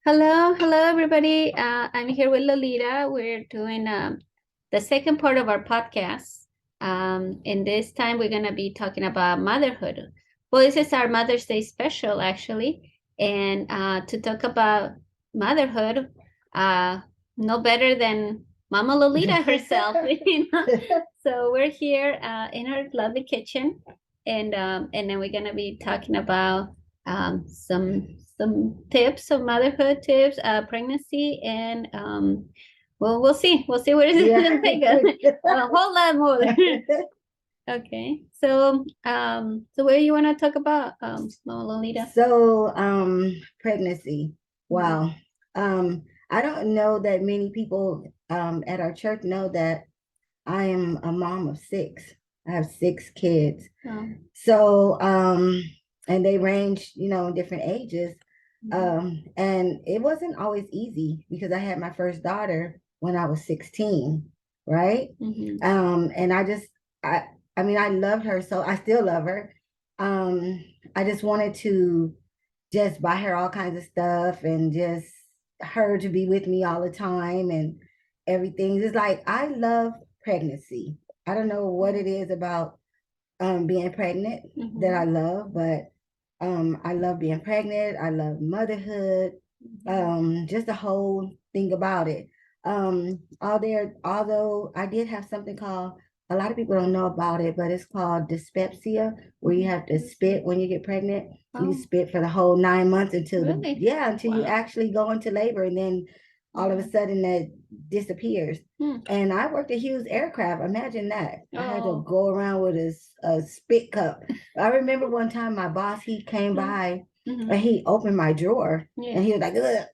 Hello, everybody. I'm here with Lolita. We're doing the second part of our podcast. And this time we're going to be talking about motherhood. Well, this is our Mother's Day special, actually. And to talk about motherhood, uh, no better than Mama Lolita herself. So we're here in her lovely kitchen. And then we're going to be talking about some tips of motherhood tips, pregnancy, and well, we'll see where this is gonna take us. A whole lot more. Okay, so where you want to talk about, Lolita? So, pregnancy. Wow. I don't know that many people at our church know that I am a mom of six. I have six kids. Oh. So, and they range, in different ages. And it wasn't always easy because I had my first daughter when I was 16, right? And I mean, I loved her, so I still love her. I just wanted to just buy her all kinds of stuff and just her to be with me all the time and everything. It's like I love pregnancy. I don't know what it is about being pregnant that I love, but I love being pregnant. I love motherhood. Just the whole thing about it. Although I did have something called, a lot of people don't know about it, but it's called dyspepsia, where you have to spit when you get pregnant. You spit for the whole 9 months until you actually go into labor, and then all of a sudden that disappears. And I worked at Hughes Aircraft. Imagine that. I had to go around with a spit cup. I remember one time my boss, he came by and he opened my drawer and he was like, ugh.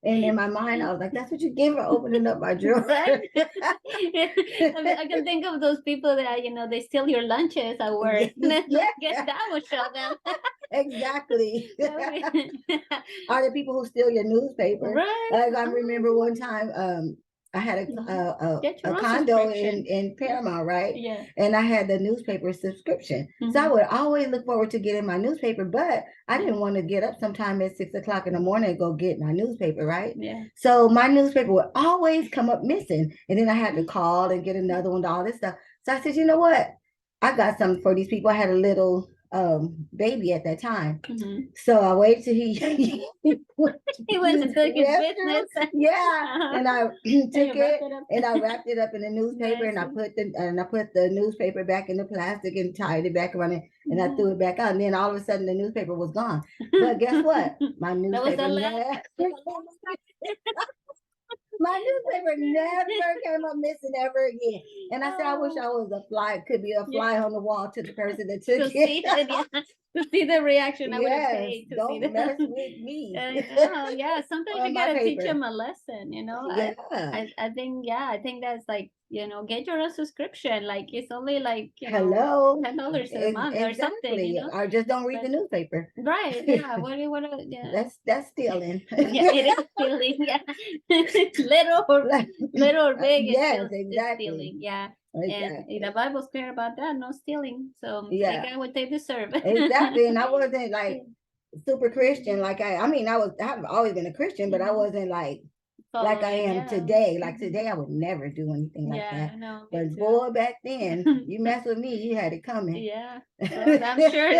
And in my mind, I was like, that's what you get for opening up my drawer. Right? I can think of those people that, they steal your lunches at work. Get that will show them. Exactly. Are the people who steal your newspaper? Right. Like I remember one time, I had a condo in Paramount, right? Yeah. And I had the newspaper subscription. So I would always look forward to getting my newspaper, but I didn't want to get up sometime at 6 o'clock in the morning and go get my newspaper, right? Yeah. So my newspaper would always come up missing. And then I had to call and get another one, all this stuff. So I said, you know what? I got something for these people. I had a little baby at that time. So I waited till he he went and took his business. Yeah. And I took it and I wrapped it up in the newspaper and I put the newspaper back in the plastic and tied it back around it and I threw it back out. And then all of a sudden the newspaper was gone. But guess what? My newspaper my newspaper never came up missing ever again. And I said, I wish I was could be a fly on the wall to the person that took it. To see the reaction, I would have paid to don't see mess with me. Yeah, sometimes you gotta teach them a lesson, Yeah. I think that's like, get your own subscription. Like it's only like, Hello, $10 a month or something, or just don't read the newspaper. Right. Yeah. What do you want to? Yeah. That's stealing. Yeah, it is stealing. Yeah. little or big. Yes, it's exactly. Stealing. Yeah. Exactly. And the Bible's clear about that. No stealing. So they get what they deserve. Exactly. And I wasn't like super Christian. Like I've always been a Christian, but I wasn't like I am today. Like today, I would never do anything like that. No, but boy, back then, you mess with me, you had it coming. Yeah, well, I'm sure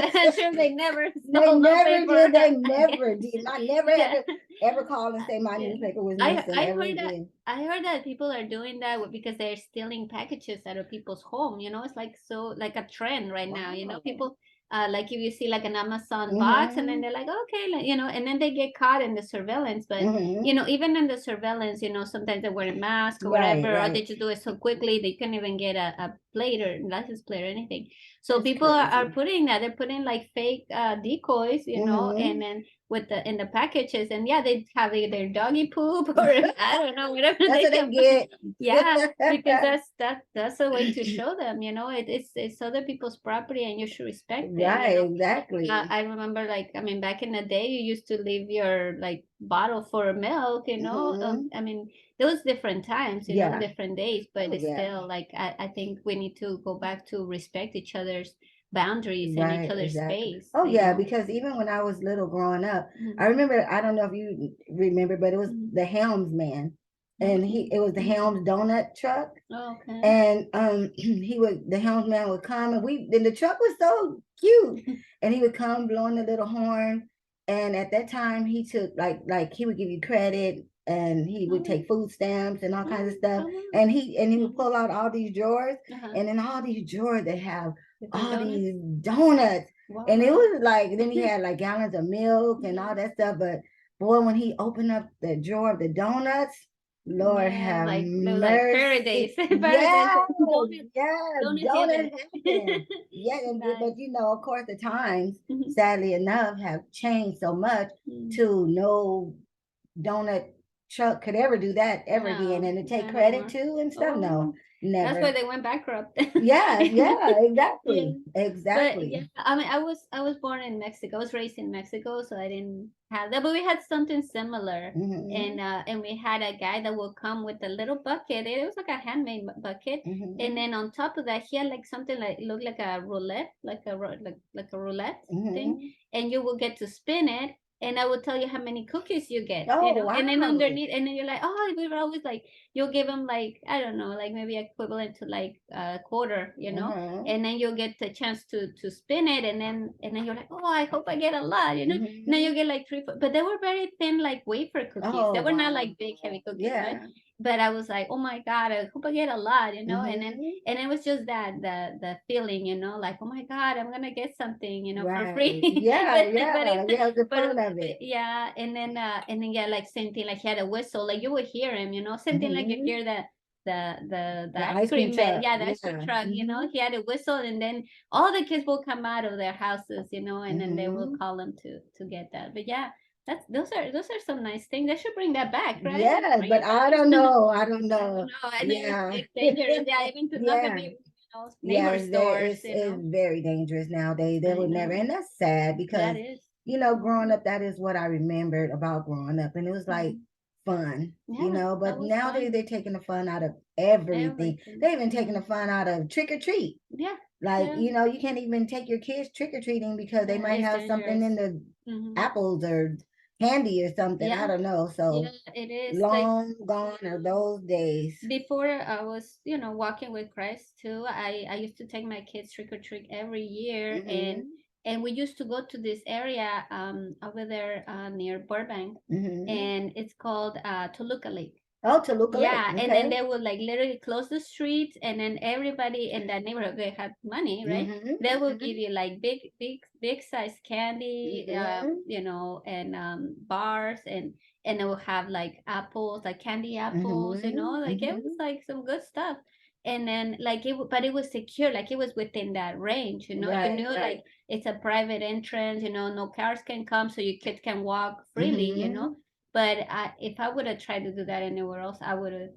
they never. They never did. They never did. I never had to ever call and say my newspaper was missing. I heard that people are doing that because they're stealing packages out of people's home. It's like like a trend right now. People. Like if you see like an Amazon box and then they're like, okay, and then they get caught in the surveillance. But, even in the surveillance, sometimes they're wearing masks or whatever, or they just do it so quickly they can't even get a plate or license plate or anything. So that's people are putting that. They're putting like fake decoys, and then in the packages, and they have their doggy poop or I don't know, whatever that's they get. Yeah, because that's a way to show them, it's other people's property and you should respect it. Right, exactly. I remember back in the day you used to leave your like bottle for milk, there was different times, different days, but it's still like I think we need to go back to respect each other's boundaries in each Right, other's exactly. space. Oh You yeah, know. because even when I was little growing up, I remember, I don't know if you remember, but it was the Helmsman. And it was the Helms donut truck. Okay. And the helmsman would come, and the truck was so cute. And he would come blowing the little horn. And at that time he took like he would give you credit, and he would take food stamps and all kinds of stuff. And he would pull out all these drawers, and in all these drawers they have all these donuts. Wow. And it was like, then he had like gallons of milk and all that stuff. But boy, when he opened up the drawer of the donuts, Lord have mercy. Like paradise. Yes, donut heaven. Yeah, nice. But of course, the times, sadly enough, have changed so much to no donut truck could ever do that ever again, and to take credit too and stuff. No, never. That's why they went bankrupt. Yeah, exactly. Exactly. But yeah, I mean, I was born in Mexico. I was raised in Mexico, so I didn't have that. But we had something similar, and we had a guy that would come with a little bucket. It was like a handmade bucket, and then on top of that, he had like something like looked like a roulette, like a roulette thing, and you will get to spin it, and I will tell you how many cookies you get. Oh, wow. And then underneath, and then you're like, oh, we were always like, you'll give them like, I don't know, like maybe equivalent to like a quarter, and then you'll get the chance to spin it, and then you're like, oh, I hope I get a lot, and then you get like 3, 4, but they were very thin, like wafer cookies. Oh, they were not like big, heavy cookies, right? But I was like, oh my God, I hope I get a lot, and then it was just that the feeling, like, oh my God, I'm gonna get something, for free. Yeah, the fun of it. Yeah, and then yeah, like same thing, like he had a whistle, like you would hear him, same thing, like you hear the ice cream man, the ice cream truck, he had a whistle, and then all the kids will come out of their houses, and then they will call them to get that. But yeah, those are some nice things. They should bring that back, right? Yes, but I don't know. I don't know. I know it's dangerous. Yeah, even to not be, neighbor stores. It's very dangerous nowadays. They would never, and that's sad because growing up, that is what I remembered about growing up, and it was like fun, But nowadays they're taking the fun out of everything. They're even taking the fun out of trick or treat. Yeah. Like, you can't even take your kids trick or treating because they might have something in the apples or candy or something. I don't know. So it is long gone are those days. Before I was, walking with Christ too, I used to take my kids trick or treat every year, and we used to go to this area over there near Burbank, and it's called Toluca Lake. Oh, Toluca Lake. Yeah, and then they would like literally close the streets, and then everybody in that neighborhood, they had money, right? They will give you like big size candy, and bars, and they will have like apples, like candy apples, like it was like some good stuff. And then like but it was secure, like it was within that range, you knew like it's a private entrance, no cars can come, so your kids can walk freely, But if I would have tried to do that anywhere else, I would have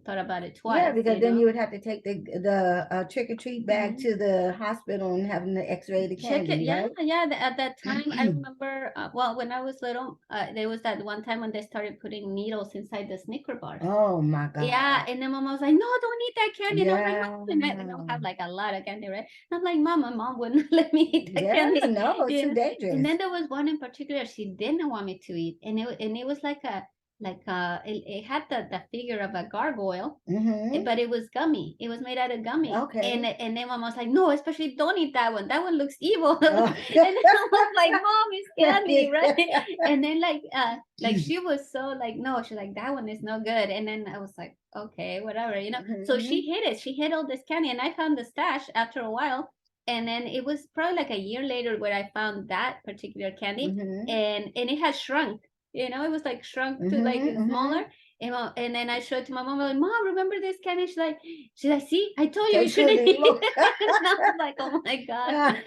thought about it twice. Yeah, because then you would have to take the trick or treat bag to the hospital and having the X-ray the candy. Right? Yeah. At that time, I remember. Well, when I was little, there was that one time when they started putting needles inside the Snicker bars. Oh my God. Yeah, and then Mama was like, "No, don't eat that candy." And I was like, "Mom," and I don't have like a lot of candy, right? And I'm like, "Mom, my mom wouldn't let me eat that candy." No, it's too dangerous. And then there was one in particular she didn't want me to eat, and it was like it had the figure of a gargoyle, but it was gummy. It was made out of gummy. Okay. And then Mom was like, "No, especially don't eat that one. That one looks evil." And I was like, "Mom, it's candy, right?" And then like she was so like, no, she's like, "That one is no good." And then I was like, "Okay, whatever, So she hid it. She hid all this candy, and I found the stash after a while. And then it was probably like a year later where I found that particular candy, and it had shrunk. It was like shrunk to like smaller. And then I showed it to my mom. I'm like, "Mom, remember this candy?" She's like, "See, I told you shouldn't eat it." And I was like, "Oh my God,"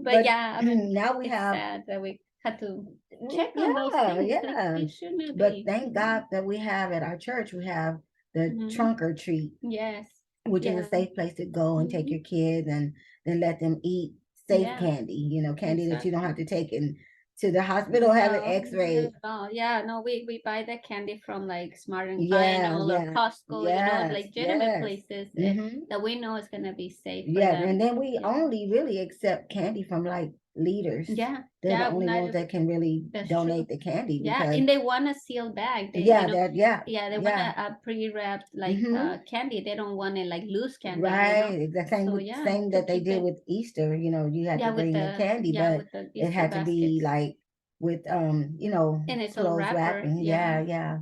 But yeah, I mean, now we it's have sad that we had to check on those things. Yeah, it shouldn't but be. thank God that we have at our church, we have the trunk or treat. Yes. Which is a safe place to go and take your kids and then let them eat safe candy, candy that you don't have to take and to the hospital have an No, X-ray. no, yeah, no, we buy the candy from like Smart and Yeah, Final or yeah, Costco, you know, yes, legitimate yes. places Mm-hmm. that we know is gonna be safe for Yeah, and them. then we Yeah, only really accept candy from like leaders. yeah, They're the yeah. only Not ones that can really that's true. donate the candy Yeah, because and they want a sealed bag. They, yeah, that yeah, yeah, they want yeah. a pre-wrapped like Mm-hmm. candy. They don't want it like loose candy, you know. Right. The same So with yeah, same to that they keep did it. with Easter, you had to Yeah, bring your candy, but with the it Easter had to be baskets like with in its own clothes wrapper. wrapping. Yeah, Yeah, yeah.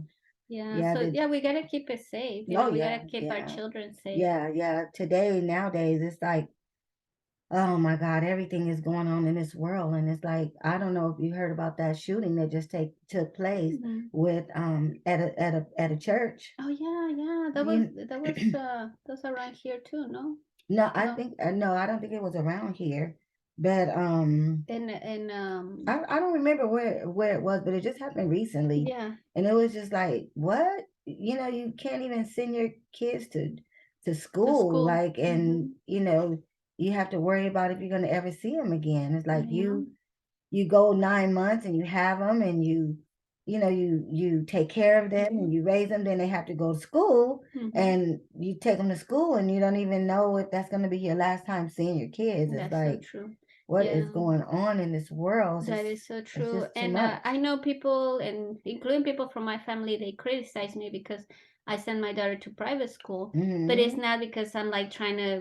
yeah. Yeah, So yeah, we gotta keep it safe. You oh know, we yeah, gotta keep our yeah. children safe. Yeah, yeah. Today, nowadays, it's like, oh my God, everything is going on in this world. And it's like, I don't know if you heard about that shooting that just took place Mhm. with at a church. Oh yeah, yeah. You, That was around here too, no? no, I No. think no, I don't think it was around here. But In I don't remember where it was, but it just happened recently. yeah. And it was just like, what? You can't even send your kids to To school, school. like, and Mm-hmm. you have to worry about if you're gonna ever see them again. It's like Yeah. you go 9 months and you have them and you take care of them and you raise them, then they have to go to school Mm-hmm. and you take them to school and you don't even know if that's going to be your last time seeing your kids. It's That's so like, true. what Yeah. is going on in this world? That is so It's true. just too And much. I know people, and including people from my family, they criticize me because I send my daughter to private school. But it's Mm-hmm. not because I'm like trying to,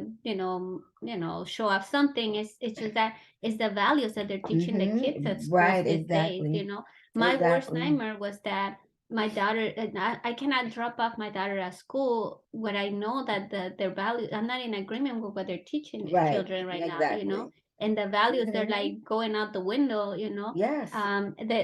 show off something. It's just that it's the values that they're teaching the kids at Mm-hmm. schools Right, these days. exactly. My worst Exactly. nightmare was that my daughter, and I cannot drop off my daughter at school where I know that their values, I'm not in agreement with what they're teaching Right. children right now. Exactly. And the values they're Mm-hmm. like going out the window. Yes.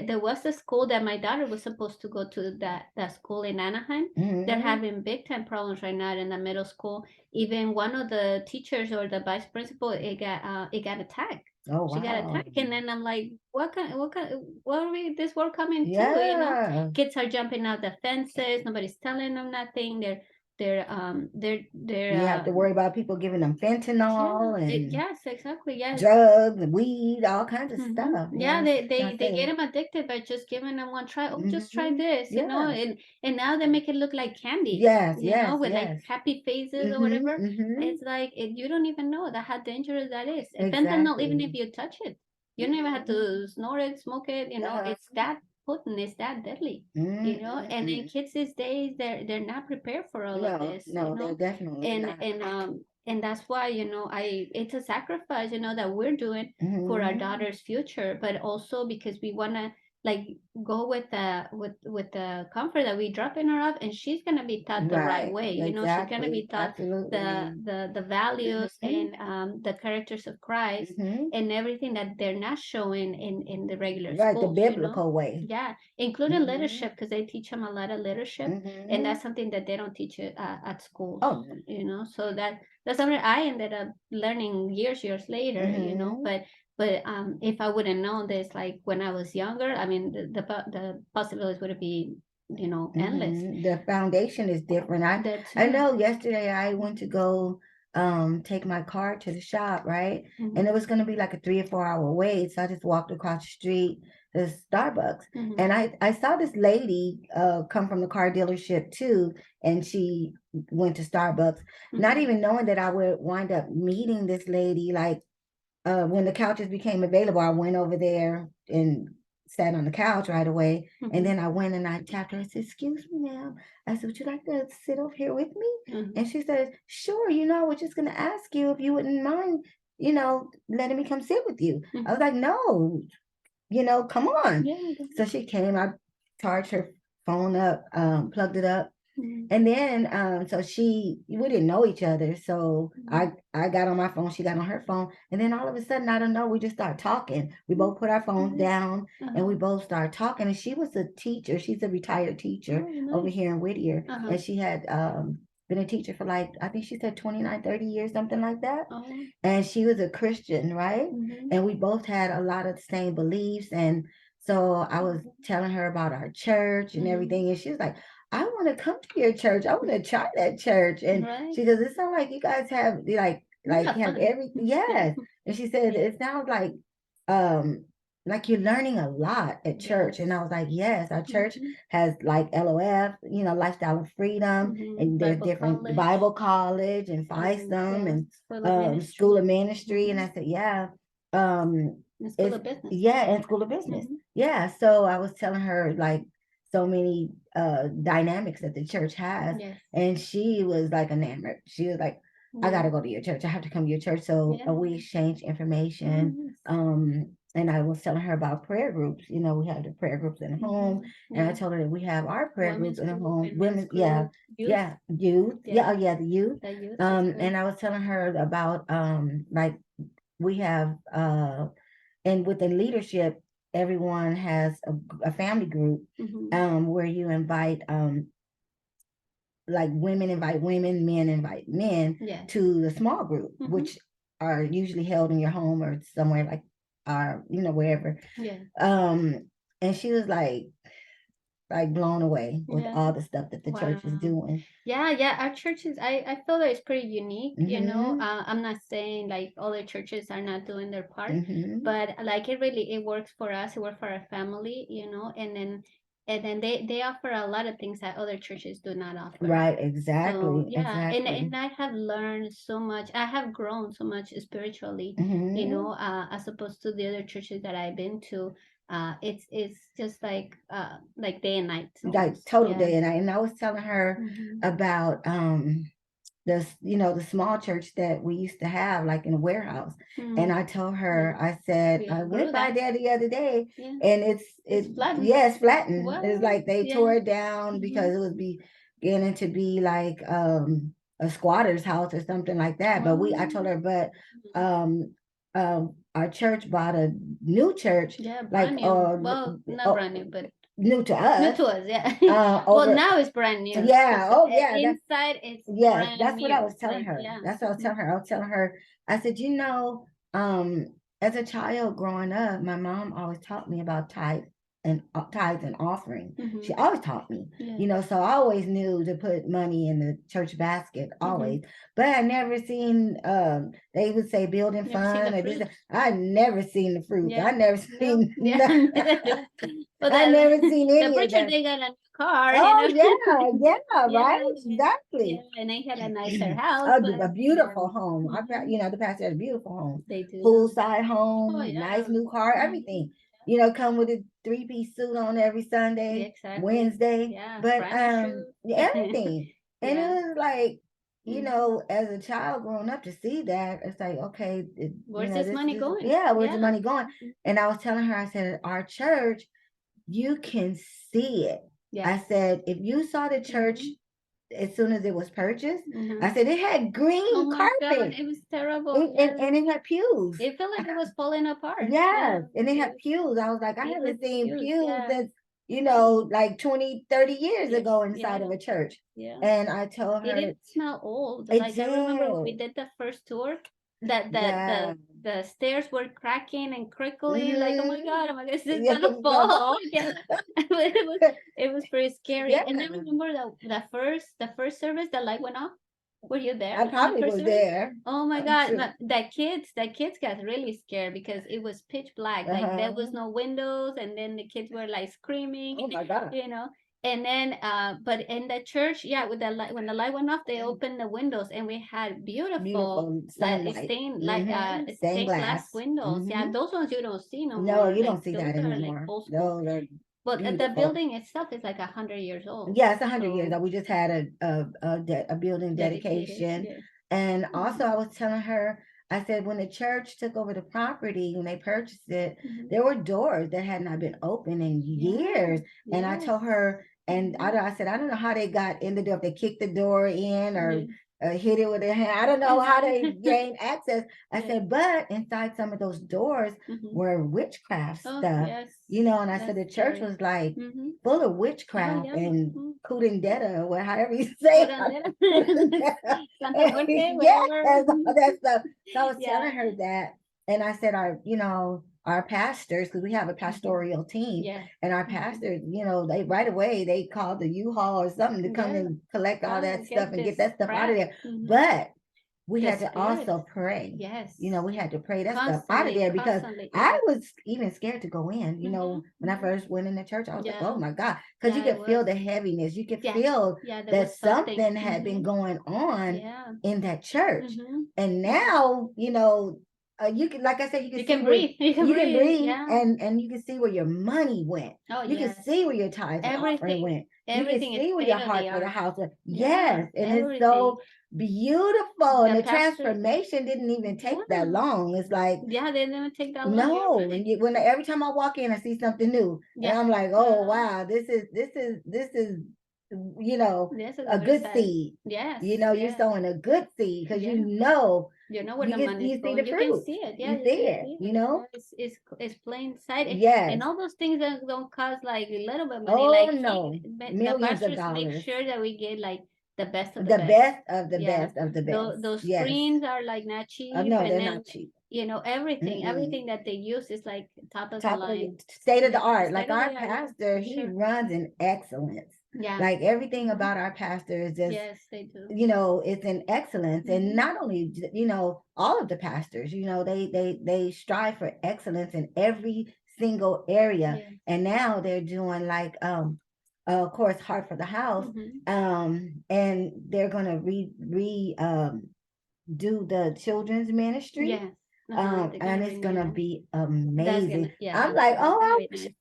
There was a school that my daughter was supposed to go to, that school in Anaheim. They're Mm-hmm. having big time problems right now in the middle school. Even one of the teachers or the vice principal, it got attacked. Oh She got wow. attacked, and then I'm like, what are we this world coming to? Yeah. Kids are jumping out the fences. Nobody's telling them nothing. They're You have to worry about people giving them yeah, fentanyl and yes, exactly, yes. drugs, weed, all kinds of stuff. Yeah, Yes, I they say. get them addicted by just giving them one try. Oh, just try Mm-hmm. this. Yeah. And now they make it look like candies, Yes, yes, with like yes. happy faces or Mm-hmm. whatever. Mm-hmm. It's like you don't even know that how dangerous that is. And fentanyl, even if Exactly. you touch it, you don't even have Mm-hmm. to snort it, smoke it. Uh-huh. It's that potent, it's that deadly. And then Mm-hmm. kids these days, they're not prepared for all of No, this. no, they're definitely And not. that's why I it's a sacrifice that we're doing for our Mm-hmm. daughter's future, but also because we want to like go with the comfort that we dropping her off, and she's gonna be taught the right Right. way. She's gonna Exactly. be taught Absolutely. the values Mm-hmm. and the characters of Christ Mm-hmm. and everything that they're not showing in the regular Right, the schools. biblical way. Yeah, including Mm-hmm. leadership because they teach them a lot of leadership, and Mm-hmm. that's something that they don't teach it at schools. Oh. So that's something I ended up learning years later. Mm-hmm. But if I would have known this like when I was younger, I mean the possibilities would be endless. The foundation is different. That I too. know yesterday I went to go take my car to the shop, right? And Mm-hmm. it was gonna be like a 3 or 4 hour wait. So I just walked across the street to Starbucks. Mm-hmm. And I saw this lady come from the car dealership too, and she went to Starbucks, not Mm-hmm. even knowing that I would wind up meeting this lady. Like when the couches became available, I went over there and sat on the couch right away. And Mm-hmm. then I went and I tapped her. I said, "Excuse me, ma'am." I said, "Would you like to sit over here with me?" Mm-hmm. And she said, "Sure. I was just going to ask you if you wouldn't mind, letting me come sit with you." I was Mm-hmm. like, "No, come on." Yeah. So she came. I charged her phone up, plugged it up, Mm-hmm. and then so we didn't know each other. So Mm-hmm. I got on my phone, she got on her phone, and then all of a sudden, I don't know, we just started talking. We both put our phones down and Uh-huh. we both started talking. And she was a teacher, she's a retired teacher Oh, over nice. here in Whittier. Uh-huh. And she had been a teacher for like, I think she said 29, 30 years, something like that. Oh. And she was a Christian, right? Mm-hmm. And we both had a lot of the same beliefs. And so I was telling her about our church and Mm-hmm. everything. And she was like, "I want to come to your church. I want to try that church." And Right. she goes, "It sounds like you guys have like Yeah, have fun. everything." Yes. And she said, Yeah. "It sounds like um like you're learning a lot at church. And I was like, yes, our church has like LOF, lifestyle of freedom, and there's different Bible college and FISM and school of ministry. And I said, yeah. School of business. Yeah, and school of business. Yeah. So I was telling her like so many dynamics that the church has. Yes. And she was like enamored. She was like, I gotta go to your church. I have to come to your church. So we exchanged information. And I was telling her about prayer groups. We have the prayer groups in the home. And I told her that we have our prayer groups in the home. Women, youth. Youth. The youth. And I was telling her about like we have and within leadership, everyone has a family group where you invite like women invite women, men invite men to the small group, which are usually held in your home or somewhere like wherever. Yeah. And she was like blown away with all the stuff that the church is doing. Yeah, our churches, I feel that it's pretty unique. I'm not saying like other churches are not doing their part, but like it works for us. It works for our family, and then they offer a lot of things that other churches do not offer. Right, exactly. So, exactly. And I have learned so much. I have grown so much spiritually, as opposed to the other churches that I've been to. It's just like day and night. Like total day and night. And I was telling her about the small church that we used to have like in a warehouse. And I told her, I said, I went by there the other day and it's flattened. Yeah, it's flattened. What? It's like they tore it down because it was beginning to be like a squatter's house or something like that. But I told her, but our church bought a new church. Yeah, brand new. Well, not brand new, but new to us. New to us, yeah. Well, now it's brand new. Yeah. Oh, yeah. Inside it's brand that's new. what I was telling her. Yeah. That's what I was telling her. I was telling her, I said, as a child growing up, my mom always taught me about tithes and offering. She always taught me, so I always knew to put money in the church basket, always. But I never seen, they would say building fund. I never seen the fruit. Yeah. I never seen I never seen any of that. They got a car. Oh, right? Exactly. Yeah, and they had a nicer house. A beautiful home. The pastor had a beautiful home. They do. Poolside home, nice new car, everything. Come with a 3-piece suit on every Sunday, Wednesday. But everything. And it was like, as a child growing up to see that, it's like, okay, where's this money going? Yeah, where's the money going? And I was telling her, I said, our church, you can see it. Yes. I said, if you saw the church as soon as it was purchased, I said it had green carpet. God, it was terrible. And it had pews. It felt like it was falling apart. Yes. And it had pews. I was like, I haven't seen pews since, like 20, 30 years ago inside of a church. Yeah. And I told her. It didn't smell old. Like I remember when we did the first tour, that the stairs were cracking and crickling, like oh my god, this is gonna fall. It was pretty scary. And I remember the first service, the light went off. Were you there? I probably was there. Oh my god, sure. the kids got really scared because it was pitch black. Like there was no windows, and then the kids were like screaming. Oh my god. And then, but in the church, with the light, when the light went off, they opened the windows, and we had beautiful stained glass windows. Yeah, those ones you don't see no more. No, you don't see that anymore. But the building itself is like 100 years old. Yeah, it's 100 years old. We just had a building dedication, and also I was telling her, I said, when the church took over the property, when they purchased it, there were doors that had not been open in years. And I told her, and I said, I don't know how they got in the door, if they kicked the door in or hit it with their hand. I don't know how they gained access. I said, but inside some of those doors were witchcraft stuff, and I said the church was like full of witchcraft and kudendeta, or however you say it. That stuff. So I was telling her that, and I said, our pastors, because we have a pastoral team, and our pastors, they right away they called the U-Haul or something to come and collect all that stuff and get that stuff out of there. But we the had to spirit. also pray. Yes. We had to pray that stuff out of Constantly, there because constantly. I Yeah. was even scared to go in. When I Mm-hmm. first went in the church, I was like, oh Yeah. my God, because you Yeah, it could was. feel the heaviness. You could Yeah. feel Yeah, there that was something. something had been going on Yeah. in that church. And Yeah. now, you can, like I said, you can You see can where breathe. You can you can breathe. breathe, Yeah. and you can see where your money went. Oh, You can yes. see where your tithes and offering Everything. went. You can Everything is see where your state of heart the for the art. house went. Yeah. Yes, and it's Everything. so beautiful. And The the pastor. transformation didn't even take that Yeah. long. It's like, Yeah, they didn't take that long. You're no, right. when every time I walk in, I see something new, and Yeah. I'm like, oh wow, this is you know Yes, the a other good side. seed. Yes. You're Yes. sowing a good seed because Yeah. You know where you the get money is you see the going. You can fruits. see it. Yeah, You you see can it. see it. Yeah, it's plain sight. And Yes. all those things that don't cost like a little bit of money. Oh Like no, the millions of pastors make dollars. sure that we get like the best of the The best. best of the Yeah. best of the best. Those Yes. screens are like not cheap. No, And they're then, not cheap. Mm-mm. everything that they use is like top of the Top of the line. state of the Yeah. art. Like State of our the art. Yeah, pastor, for he sure. runs in excellence. Yeah. Like everything Mhm. about our pastor is just, Yes, they do. it's in excellence. And Mhm. not only, all of the pastors, they strive for excellence in every single area. Yeah. And now they're doing like, of course, Heart for the House. Mhm. And they're gonna do the children's ministry. Yes. Uh-huh. They're And gonna it's gonna renew. be That's gonna, amazing. yeah, I'm like, that's oh, gonna I be wish nice.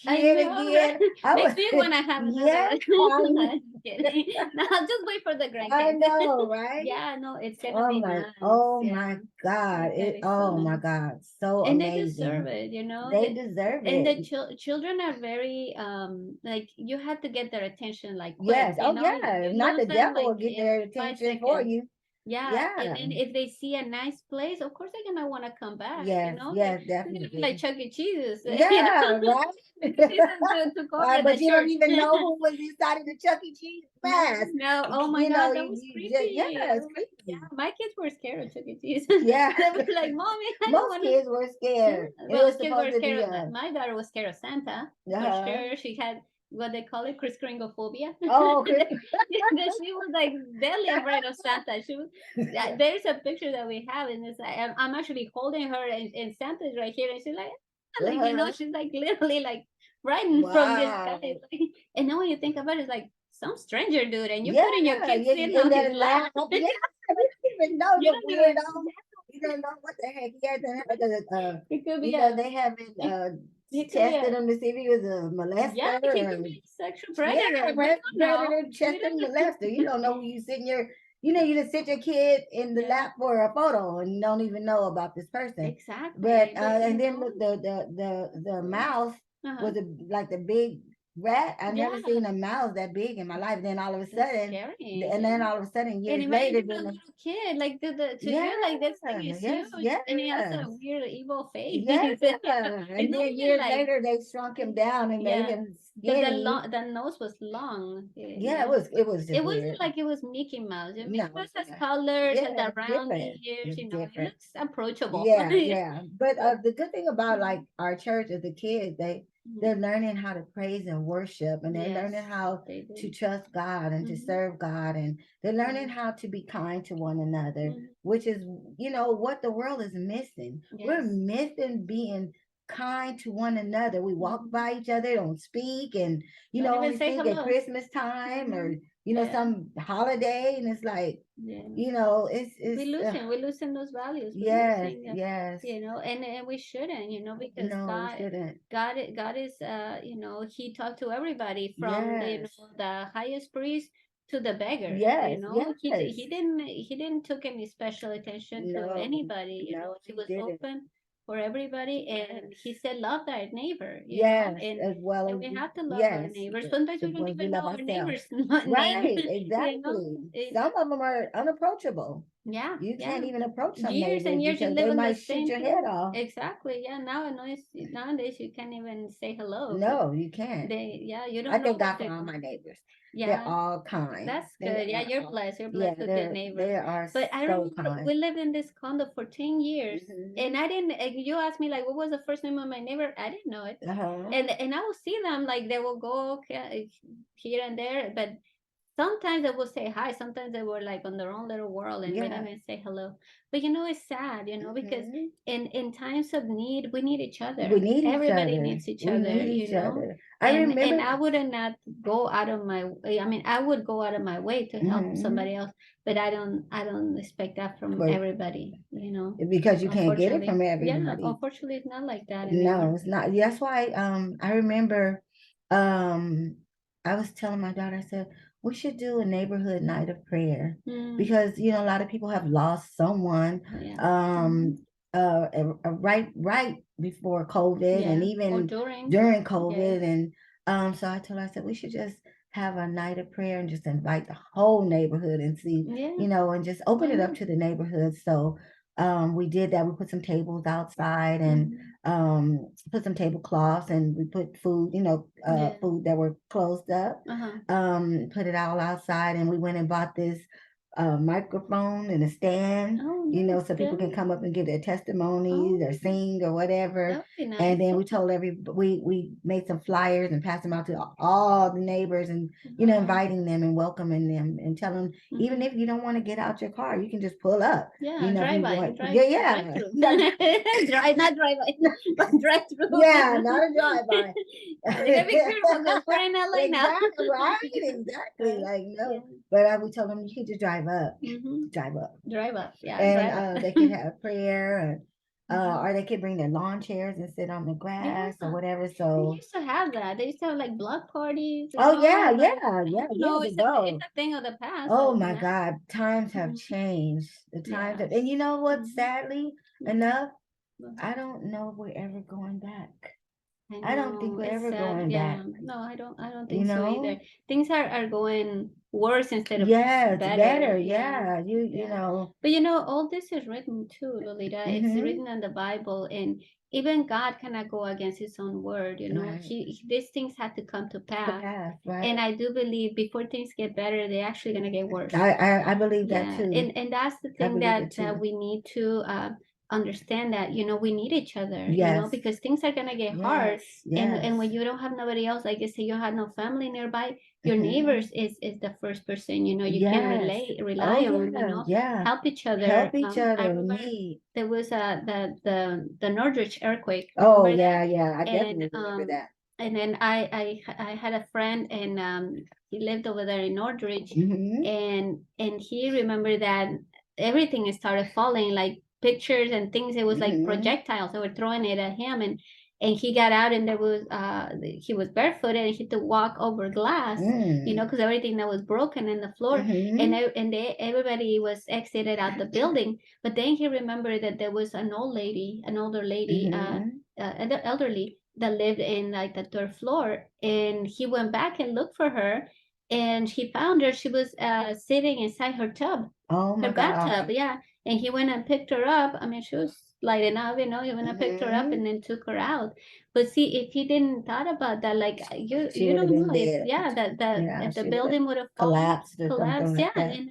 I I was a kid know, again. right? I was, Makes me want to have another yeah, one. I, I'm kidding. No, I'll just wait for the I grandkids. know, right? Yeah, no, it's gonna Oh be my, nice. oh Yeah, my God. it's gonna It, be so oh my nice. God. So And they deserve amazing. it, They deserve and the it. children are very like you have to get their attention like quick, Yes. Oh yeah. you Not lose the them devil like will get in their 5 attention for seconds. you. Yeah, and Yeah. then if they see a nice place, of course they're gonna want to come back. Yes. Yes, They're gonna be like definitely. Chuck E. Cheese's, Yeah, right. Chuck E. Cheese's to cover the But you don't church. even know who was inside of the Chuck E. Cheese No, mask. no. Oh my God, that was Yeah, creepy. it's Yeah, creepy. my kids were scared of Chuck E. Cheese. Yeah. They were like, "Mommy, I don't Most want to." kids were Yeah, scared. It well, was kids were supposed to scared be of that. My daughter was scared of Santa for uh-huh. sure. She had what they call it, Kringophobia. Oh, okay. She was like deadly afraid of Santa. She was. There's a picture that we have, and it's like I'm actually holding her, and Santa's right here, and she's like Uh-huh. she's like literally like frightened from this guy. Wow. And now when you think about it, it's like some stranger dude, and you're Yeah, putting your kids sitting in on his that lap. lab. Yeah, I didn't even know You the don't even. weirdo. You don't know what the heck he had It could be a. they haven't It could be tested a. him to see if he was a Yeah, molester he could or be a sexual yeah, predator. We don't know. predator, We tested don't know. molester. You don't know who you sitting your you just sit your kid in the Yeah, lap for a photo and you don't even know about this person. But exactly. But and then look, the mouse uh-huh. was like the big rat. I Yeah, never seen a mouse that big in my life. Then all of a that's sudden, scary. and then Yeah. all of a sudden, And years imagine later, being a then little kid, like to yeah, you, like this thing is yes, huge, yes, and he has a weird evil face. yeah. It's And not then even years like later, they shrunk him down and made yeah, him because skinny. the nose was long. Yeah, Yeah, it was it just wasn't weird. like it was Mickey Mouse. Mickey No, Mouse has colors, has yeah, the it's round different. ears. It's It different. looks approachable. Yeah, yeah. But But the good thing about like mhm, our church is the kids, mhm. they're learning how to praise and worship, and they're Yes, learning how they to do. trust God and to Hmm. serve God, and they're learning Yeah. how to be kind to one another, Mhm. which is what the world is missing. We're Yes. missing being kind to one another. We walk Hmm. by each other, don't speak, and Don't even only say speak at hello. Christmas time Hmm. or Yeah. some holiday, and it's like Yeah. it's We're losing those values. We're yes, losing, yes. and we shouldn't, because No, we shouldn't. God is, He talked to everybody from the, Yes. the highest priest to the beggar. Yes, He yes. didn't took any special attention to No, anybody. no, He he was didn't. open for everybody, and Yes. He said, "Love thy neighbor." Yes, as well And as we have to love our yes, neighbors. Sometimes we as don't well as we even love know our ourselves. neighbor's name. Right, exactly. Some of them are unapproachable. Yeah, You yeah. can't even approach some Years neighbors and years you because live they in the might shoot same your head place. off. Exactly. Yeah. Nowadays you can't even say hello because No, you can't. you I don't know thank what God for they're all going. my neighbors. They're Yeah, all kind. that's They good. Yeah, are you're all, blessed. You're yeah, blessed with good neighbors. they are But I so remember kind. we lived in this condo for 10 years, and Hmm. I didn't. You asked me like, what was the first name of my neighbor? I didn't know it, Uh-huh. and I will see them like they will go here and there, but sometimes they will say hi, sometimes they were like on their own little world and we didn't Yeah. even say hello. But it's sad, because Hmm. in times of need we need each We other. need each Everybody other. needs each We other, need each other. I and remember. I would not go out of my way. I mean, I would go out of my way to help Hmm. somebody else, but I don't expect that from But everybody. because you can't get it from Unfortunately, yeah, everybody. unfortunately it's not like that No, anymore. it's not. That's why I remember um I was telling my daughter, I said, we should do a neighborhood night of prayer Mm, because a lot of people have lost someone yeah. Hmm. um right before COVID and Yeah, or even during. during Yes. COVID. And so I told her, I said we should just have a night of prayer and just invite the whole neighborhood and see, Yeah. and just open Why it up not? to the neighborhood. So we did that. We put some tables outside and Hmm. put some tablecloths, and we put food, Yeah. food that were closed up, Uh-huh. put it all outside, and we went and bought this microphone and a stand, Oh, nice. so people can Good. come up and give their testimonies or Oh, sing or whatever. that would be And nice. then we told we made some flyers and passed them out to all the neighbors, and Uh-huh. inviting them and welcoming them and telling them, even Hmm. if you don't want to get out your car, you can just pull up, Yeah, if drive you by, want. drive Yeah, drive yeah. through. Drive, not drive by, but drive through. Yeah, not a drive-by. You gotta be careful because we're in LA now. Exactly, right? Exactly. Right? Like, Yeah. no. But we told them you could just drive up. Mm-hmm. Drive up. Drive up. Yeah, And drive up. they could have prayer, and Hmm. or they could bring their lawn chairs and sit on the Yeah. grass or whatever. They So, used to have that. They used to have like block parties, oh yeah, like yeah, I yeah, don't know. years It's ago. a thing of the past, Oh but my now. God, times have Mhm. changed. The times have, Yes. and you know what? Hmm. Sadly Hmm. enough, I don't know if we're ever going back. I I don't think know, we're it's ever sad. going Yeah. back. No, I don't You think so either. know? Things are going worse instead of Yes, better. better. Yeah. Yeah, you Yeah. know. But all this is written too, Lolita. It's Mm-hmm. written in the Bible, and even God cannot go against his own word. Right. These things had to come to The pass. past, And right? I do believe before things get better, they're actually gonna get worse. I believe that Yeah, too. and that's the I thing believe that it too. we need to understand, that we need each other, Yes. because things are gonna get hard, Yes. and when Yes. you don't have nobody else, like you say, you have no family nearby, your Hmm. neighbors is the first person you can Yes. Oh rely on, yeah. Yeah. help each other. Help each I other in remember need. there was the Norwich earthquake. Oh Remember that? yeah, yeah. I And definitely remember that. then I had a friend, and he lived over there in Norwich, Hmm. and he remembered that everything started falling, like pictures and things. It was like Hmm. projectiles. They were throwing it at him, and he got out, and there was he was barefooted, and he had to walk over glass, Mm. because everything that was broken in the floor, and Hmm. everybody was exited out the building. But then he remembered that there was an older lady, Hmm. elderly, that lived in like the third floor, and he went back and looked for her, and he found her. She was sitting inside her tub, Oh her my God. bathtub. Yeah. And he went and picked her up. I mean, she was light enough, he went and picked her up Hmm. and then took her out. But see, if he didn't thought about that, like you She you would have don't been know if, dead. yeah, that Yeah, if the she would have building would have fallen, collapsed or something collapsed. like Yeah. that. And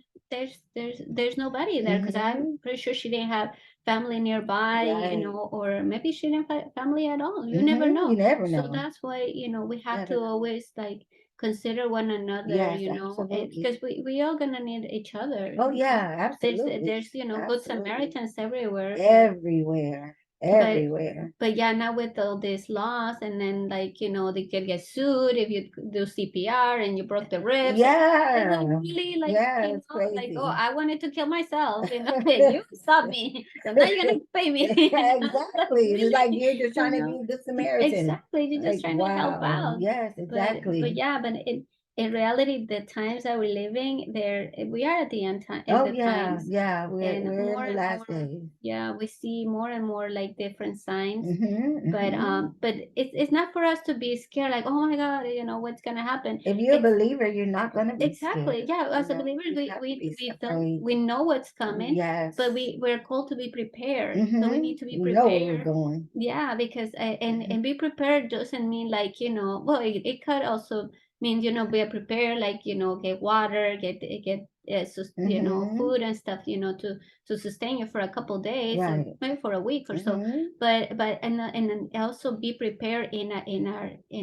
there's nobody there, because I'm Hmm. pretty sure she didn't have family nearby, Right. or maybe she didn't have family at all. You never Hmm. You know. never So know. that's why we have to Never know. always like consider one another, Yes, and absolutely. because we all gonna need each other. Oh yeah, There's absolutely. good Absolutely. Samaritans everywhere, Everywhere. but Everywhere. yeah, now with all these laws, and then like they can get sued if you do CPR and you broke the ribs. It's like Yeah. really like Yeah, it's like, oh, crazy. I wanted to kill myself, and you stop me, so now you're gonna pay me. Like, Exactly. It's like really, you're just you trying to know be a good Samaritan. exactly, you're just Like, trying to help wow. out. Yes, But exactly. yeah, but in reality, the times that we're living there, we are at the end time at Oh the yeah, times, yeah. and We're in more the and last more, days. yeah, we see more and more like different signs. Mm-hmm, mm-hmm. But it's not for us to be scared, like, oh my God, what's gonna happen. If you're a It's believer, you're not gonna be scared. exactly, yeah, as a believer, You we have to we be we don't afraid. we know what's coming, Yes. but we're called to be prepared, so we Mm-hmm. need to be We know where we're prepared. going. Yeah, because Mm-hmm. and be prepared doesn't mean like, well, it could also mean, be prepared, like, get water, get Mm-hmm. food and stuff, to to sustain you for a couple days or Right. maybe for a week or so. But and then also be prepared in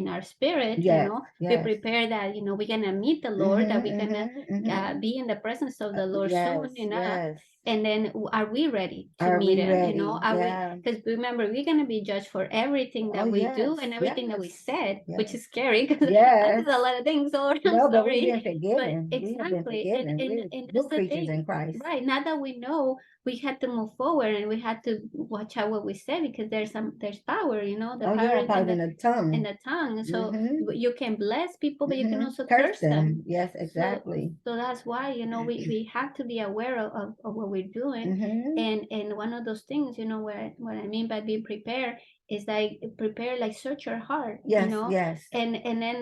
our spirit, Yes. be Yes. prepared that we're gonna meet the Lord, that we're gonna Mm-hmm. be in the presence of the Lord Yes. soon enough. Yes. And then are we ready to Are meet we him? ready? Are we? Yeah. Because remember, we're gonna be judged for everything Oh that we do yes. and everything that we Yes. said, which Yes. is scary because that Yes. is a lot of things. So I'm No, but we've been sorry, but forgiven. We have been exactly, forgiven. and We're and new that's the creatures thing, in Christ. right? Now that we know, we had to move forward and we had to watch out what we say because there's power, the Oh power yeah, is probably in the in tongue. the tongue. So Mm-hmm. you can bless people, but you can Mm-hmm. also Curse curse them. them. Yes, So exactly. that's why we have to be aware of what we're doing, Mm-hmm. and one of those things, what I mean by being prepared is like prepare, like search your heart, Yes, yes. and then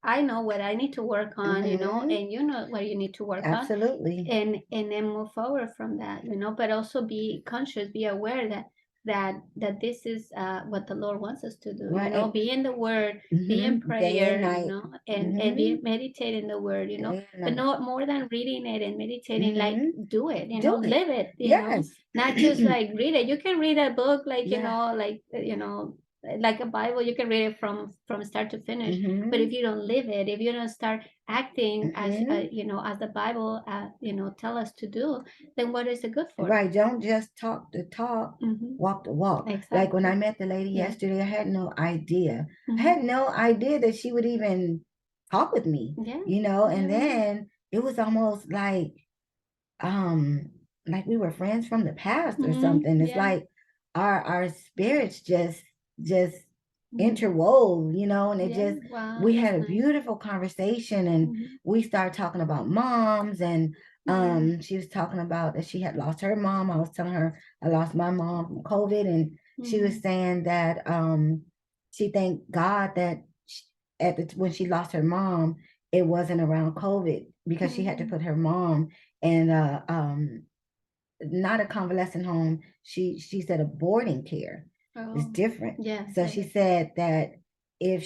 I know what I need to work on, Mm-hmm. and you know what you need to work on, Absolutely. and then move forward from that, but also be conscious, be aware that this is what the Lord wants us to do, Right. be in the Word, be in Mm-hmm. Day and prayer, night. and Mm-hmm. be meditating the Word, Day and but night. not more than reading it and meditating, like Mm-hmm. do it, Do it. live it, Yes. not just like read it. You can read a book like Yeah. like a Bible, you can read it from start to finish. But Mm-hmm. if you don't live it, if you don't start acting as Mm-hmm. as the Bible tell us to do, then what is it good for? Right. Don't just talk the talk, Mm-hmm. walk the walk. Like when I Exactly. met the lady Yeah. yesterday, I had no idea. I Mm-hmm. had no idea that she would even talk with me, Yeah. and Never know. then it was almost um like we were friends from the past or Mm-hmm. something. It's Yeah. like our spirits just Mm-hmm. interwove, and it Yeah. just Wow, we that's had a nice. beautiful conversation, and Mm-hmm. we started talking about moms, and Yeah. she was talking about that she had lost her mom. I was telling her I lost my mom from COVID, and she Mm-hmm. was saying that she thanked God that when she lost her mom, it wasn't around COVID because she had to Mm-hmm. put her mom in not a convalescent home. She said a boarding care is Oh, different. yeah. So It she is. said that if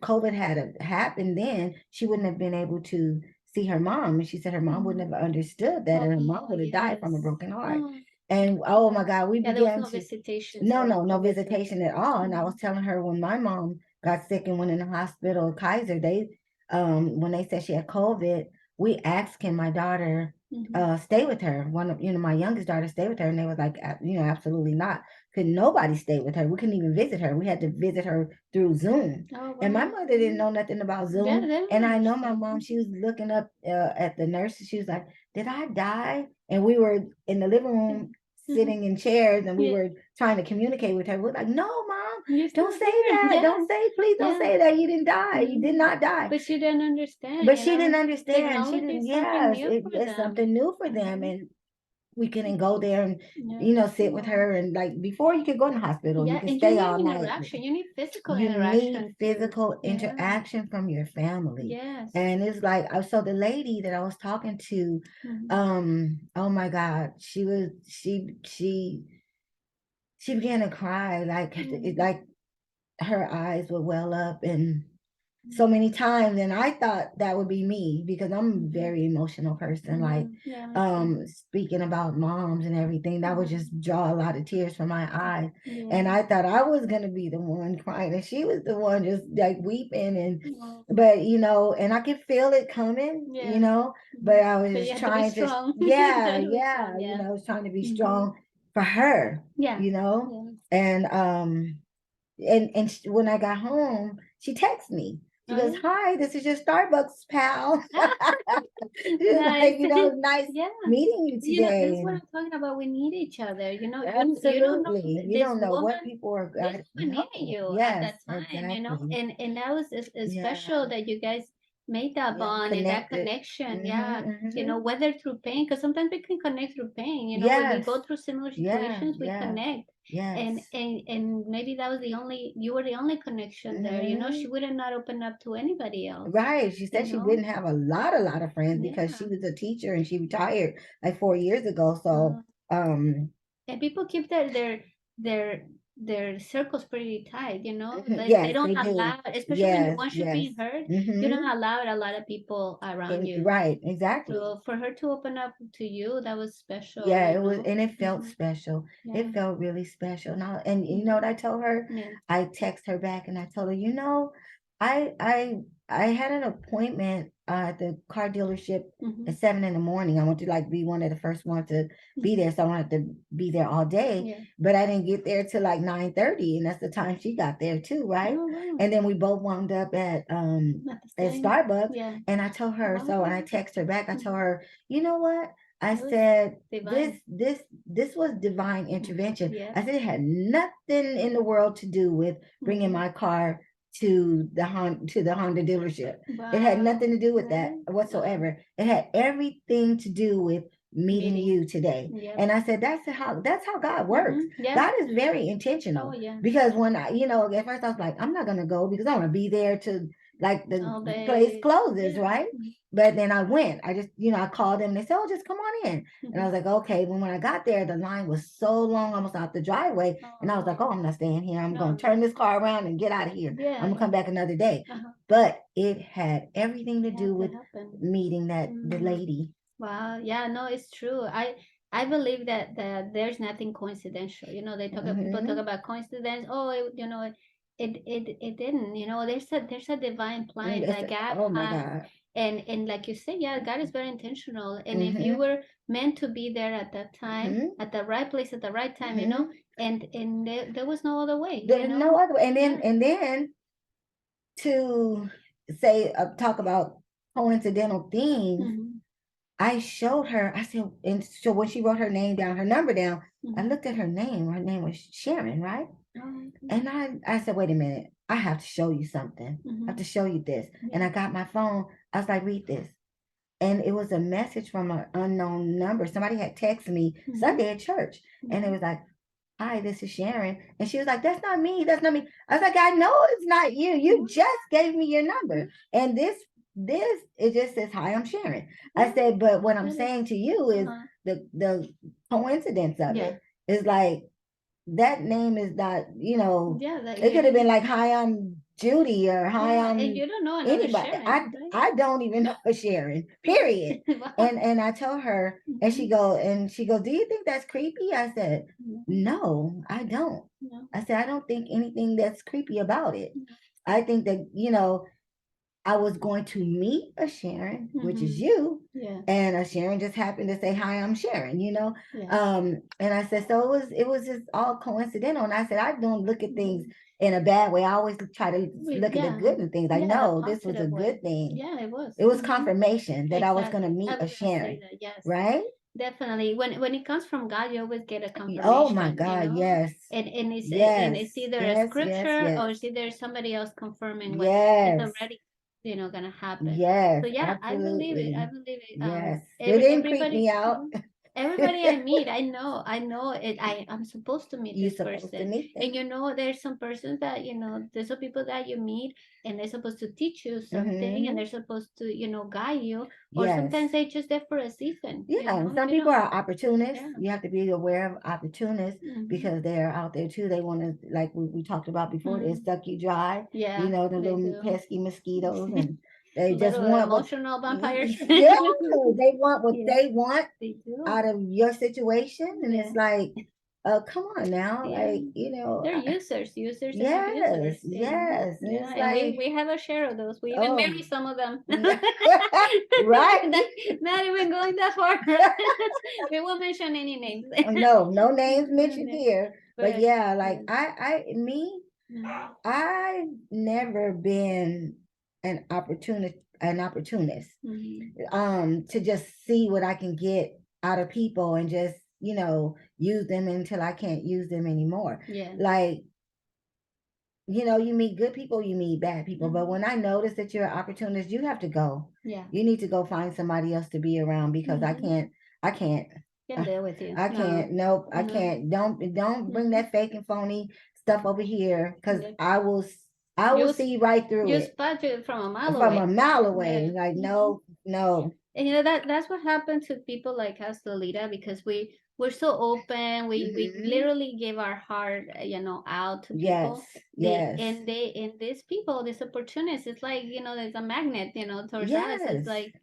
COVID had happened then, she wouldn't have been able to see her mom. And she said her mom Mm-hmm. wouldn't have understood that, and her mom Oh, would have died from a yes. broken heart. Oh, And oh yeah. my God, we Yeah, there was began no to visitation, no, so no, no COVID was. visitation at all. And I Mm-hmm. was telling her when my mom got sick and went in the hospital, Kaiser, they when they said she had COVID, we asked, can my daughter Mm-hmm. stay with her? One of my youngest daughter stay with her, and they was like, absolutely not. Could nobody stay with her? We couldn't even visit her. We had to visit her through Zoom. Oh, And my wow. mother didn't know nothing about Yeah, Zoom. they don't And I know my understand. mom, she was looking up at the nurses. She was like, did I die? And we were in the living room Mm-hmm. sitting in chairs, and we Yeah, were trying to communicate with her. We're like, no, mom, you're don't still say here. that. Yeah, Please don't yeah. say that. You didn't die. You did Mm-hmm. not die. But you didn't understand, But she didn't understand. She Technology didn't, is something yes, new for it's them. something new for them. Mm-hmm. And we couldn't go there and, Yeah. sit with Wow. her. And like before, you could go in the hospital, you Yeah, could and you stay need all night. interaction. You need physical You need interaction too. physical Yeah. interaction from your family. Yes. And it's like, so the lady that I was talking to, Mm-hmm. oh my God, she began to cry, Mm-hmm. like her eyes would well up, and so many times, and I thought that would be me because I'm a Mm-hmm. very emotional person. Like Yeah, me too. speaking about moms and everything, that would just draw a lot of tears from my eyes. Yeah. And I thought I was gonna be the one crying, and she was the one just like weeping. And Wow. but and I could feel it coming, Yeah. but I was But you just have to be trying to, strong. You yeah, have to be yeah, strong. Yeah. I was trying to be Mm-hmm. strong for her, Yeah. you know, Yeah. and when I got home, she texted me. She Oh goes, yeah. "Hi, this is your Starbucks pal." She's Nice. like, it's nice Yeah. meeting you This today. is what And I'm talking about. We need each other. You don't know absolutely, you this don't know what woman. people are. This woman No, needed you at yes, that time, exactly. and that was Yeah, special that you guys made that yeah, bond and that connected. connection. Yeah, Mm-hmm. whether through pain, because sometimes we can connect through pain. When we Yes, go through similar yeah, situations, we yeah, connect. And yes. and maybe that was the only you were the only connection there. She Hmm. would have not opened up to anybody else. Right. She You said she know. didn't have a lot of friends because Yeah. she was a teacher and she retired like 4 years ago. Uh, So, and people keep their their circle's pretty tight, you know, like they Yes, don't they do. allow, especially when you Yes, once you're yes. being heard, you Mm-hmm. don't allow a lot of people around you. Right, exactly. So for her to open up to you, that was special, Yeah, you it was, know. and it felt Hmm. special. Yeah. It felt really special. Now, and you know Hmm. what I told her? Yeah. I text her back and I told her, you know, I I I had an appointment at the car dealership Hmm. at 7 in the morning. I want to like be one of the first ones to be there, so I wanted to be there all day. Yeah. But I didn't get there till like 9:30, and that's the time she got there too, right? Oh wow. And then we both wound up Not the at same. Starbucks, Yeah. and I told her so, and Wow. I text her back. I told Mhm. her, you know what? I That was said this divine. this this was divine intervention. Yeah. I said it had nothing in the world to do with bringing Hmm. my car to the Honda dealership. It had Wow. nothing to do with that Really? Wow. whatsoever. It had everything to do with meeting Meeting. you today. Yep. And I said that's how God works. Hmm. Yeah. God is very Oh intentional yeah. because when at first I was like, I'm not gonna go because I want to be there to like the All place day. closes, Yeah. right? But then I went. I just, I called them and they said, oh, just come on in. And I Hmm. was like, okay. When I got there, the line was so long, almost out the driveway. And I was like, Oh oh, I'm not staying here. I'm going no. to turn this car around and get out of here. Yeah. I'm going to Yeah. come back another day. Uh-huh. But it had everything to It do had to with happen. meeting the Mm. lady. Wow. Yeah. No, it's true. I believe that there's nothing coincidental. You know, people talk Mm-hmm. about coincidence. Oh, it didn't. You know, there's a divine plan that God Oh my plans, God. and like you say, yeah, God is very intentional. And if you Mm-hmm. were meant to be there at that time, Mm-hmm. at the right place at the right time, you know, Mm-hmm. and there was no other way. You There's no know. other way. Yeah. And then to say talk about coincidental things, Hmm. I showed her, I said, and so when she wrote her name down, her number down, I Hmm. looked at her name. Her name was Sharon, right? Oh, okay. And I said, wait a minute, I have to show you something. I have Hmm. to show you this. And Yeah. I got my phone. I was like, read this. And it was a message from an unknown number. Somebody had texted me Hmm. Sunday at church. And it Yeah. was like, hi, this is Sharon. And she was like, that's not me. That's not me. I was like, I know it's not you. You just gave me your number. And it just says, hi, I'm Sharon. I Oh, said, but what I'm really? saying to you is Uh-huh. the coincidence of Yeah. it is like, that name is not, Yeah, that it you could have been didn't. like, hi, I'm Judy, or hi, Yeah, and I'm you don't know another anybody. Sharon, I don't even know Sharon, right? period. Wow. And I told her, and Hmm. she goes, do you think that's creepy? I said, No, no, I don't. no, I said, I don't think anything that's creepy about it. no. I think that, I was going to meet a Sharon, which is Hmm. you, Yeah, and a Sharon just happened to say, hi, I'm Sharon. yeah. And I said, so it was just all coincidental. And I said, I don't look at things Hmm. in a bad way. I always try to look at the Yeah, good in things. Like, yeah, the no, this was a positive way. good thing. Yeah, it was. It was Hmm. confirmation that I was going to Exactly. I meet a was gonna say Sharon, that. Yes, right? definitely. When it comes from God, you always get a Oh my confirmation, you God, know. yes. And it's Yes, either a yes, yes, scripture yes. or it's either somebody else confirming what is Yes, already, gonna happen. yes, So yeah, I believe it. I absolutely. believe it. Yes. It didn't creep Everybody, me out. everybody I meet, I know it. I'm supposed to meet You're this supposed to person, meet and them. there's some persons that there's some people that you meet, and they're supposed to teach you something, and Hmm. they're supposed to guide you, or Yes. sometimes they just there for a season. Yeah, and some You people don't. are opportunists. Yeah. You have to be aware of opportunists Hmm. because they're out there too. They want to, like we talked about before, they Hmm. suck you dry, Yeah, the they little do. pesky mosquitoes, and they just Little want what, emotional vampires. yeah, they want what Yeah, they want they do. out of your situation. And Yeah. it's like, come on now. Yeah. Like, They're users and yes, abusers, yes. And Yeah, it's and we like, we have a share of those. We even oh, marry some of them. right. Not even going that far. We won't mention any names. No, no names mentioned here. But But yeah, like yeah. me, I've never been an opportunist. Mhm. To just see what I can get out of people and just, use them until I can't use them anymore. Yeah. Like, you meet good people, you meet bad people. But Mhm. when I notice that you're an opportunist, you have to go. Yeah. You need to go find somebody else to be around because I Mhm. can't, I can't, Can uh, deal with you. I No. can't, nope, I No. can't. Don't bring Mhm. that fake and phony stuff over here because Like I will you see right through you it spot you from a mile from a away. mile Yeah. away. Like, Mhm. no, no. And that's what happened to people like us, Lolita, because we're so open. We Mm-hmm. literally give our heart, out to Yes, people. yes, And these people, these opportunities, it's like, there's a magnet, towards us. It's yes, like,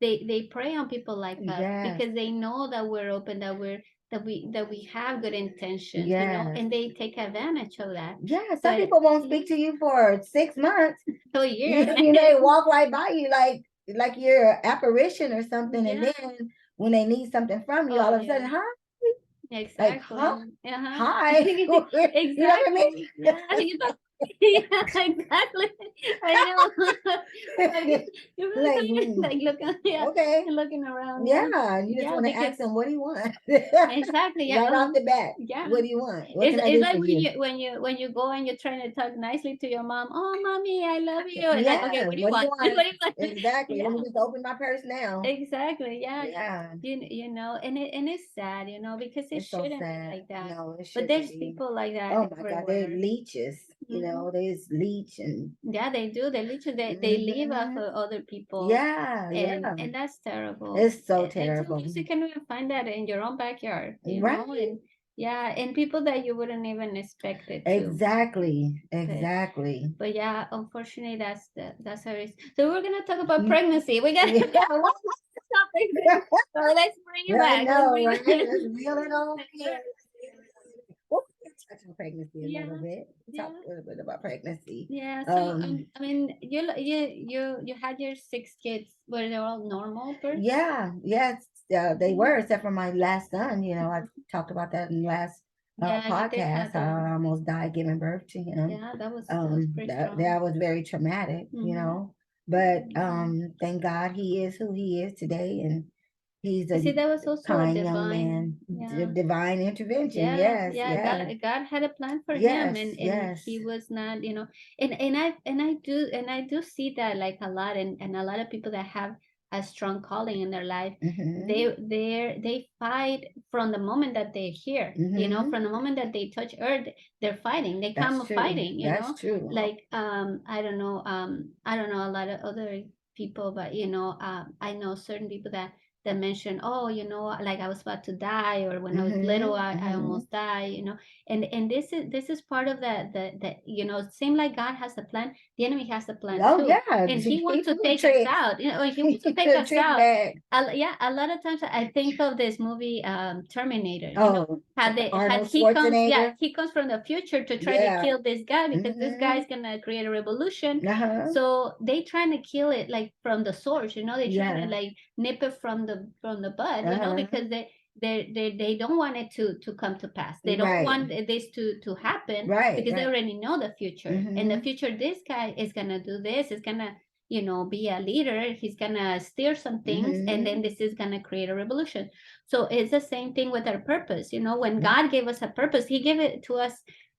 they prey on people like us yes, because they know that we're open, that we have good intentions, yes. and they take advantage of that. Yeah, some But people won't yeah, speak to you for 6 months. so You, yeah, you know, they walk right by you like you're an apparition or something, and yeah, then when they need something from you, oh all of a yeah. sudden, huh? Like, huh? Exactly. Uh-huh. Hi. You know what I mean? Exactly. Yeah, yeah, exactly. I know. Like, you're really Like, like looking, yeah, okay. looking around, yeah. Yeah, you just Yeah, want to because ask them, what do you want? exactly, yeah. Right off the bat, Yeah. what do you want? What It's can I it's do like for you? when you go and you're trying to talk nicely to your mom. Oh, mommy, I love you. And like, okay, Yeah, what do you what do you want? What want? do you want? Exactly. Let Yeah. me just open my purse now. Exactly. Yeah. Yeah, And it's sad, because it it's so shouldn't be sad. like that. No, it But shouldn't there's be. people like that Oh my God, they're everywhere. leeches. Hmm. There's leech and Yeah, they do. They literally they live off hmm of other people, yeah, and yeah. that's terrible. It's so And terrible. sometimes you can even find that in your own backyard, Right. and yeah, and people that you wouldn't even expect it to. Exactly. But Exactly. but yeah, unfortunately, that's how it is. So we're gonna talk about Mm, pregnancy. We got yeah. what's the topic? So let's bring it I back. Let's know, bring right? Let's it. reel it on in. Well, we can touch on pregnancy a Yeah, little bit. Talk yeah. a little bit about pregnancy. Yeah, so Um, I mean, you had your 6 kids. Were they all normal births? yeah, yes, they Mhm. were, except for my last son. I talked about that in the last Yeah, you did podcast. have How that. I almost died giving birth to him. Yeah, that was pretty strong. That was very traumatic. Hmm. But Hmm. thank God he is who he is today, and he's You a see, that was also a kind young divine, man. yeah. Divine intervention. Yeah, Yes, yeah, yes, God had a plan for him, yes, and yes. he was not, and I do see that like a lot, and a lot of people that have a strong calling in their life, Mm-hmm. they fight from the moment that they're here, Mm-hmm. from the moment that they touch earth, they're fighting, they That's come true. fighting, That's true. like I don't know a lot of other people, but I know certain people that mention, oh, like I was about to die, or when I was little, Mm-hmm. I Mm-hmm. almost died, and this is part of the same like God has a plan, the enemy has a plan Oh too, yeah, and he he wants to pulled take us tricks. out, he wants to He take could us trick out. bag. Yeah, a lot of times I think of this movie, Terminator, Oh, had Arnold he comes, yeah, Schwarzenegger. he comes from the future to try to Yeah. kill this guy because this guy Mm-hmm. is gonna create a revolution. Uh-huh. So they trying to kill it like from the source, they trying to Yeah. like nip it from the bud, Uh-huh. because they don't want it to come to pass. They don't Right. want this to happen Right. because they Right. already know the future. In the Mm-hmm. future, this guy is gonna do this, is gonna be a leader, he's gonna steer some things, and then Mm-hmm. this is gonna create a revolution. So it's the same thing with our purpose. When God gave us a purpose, he gave it to us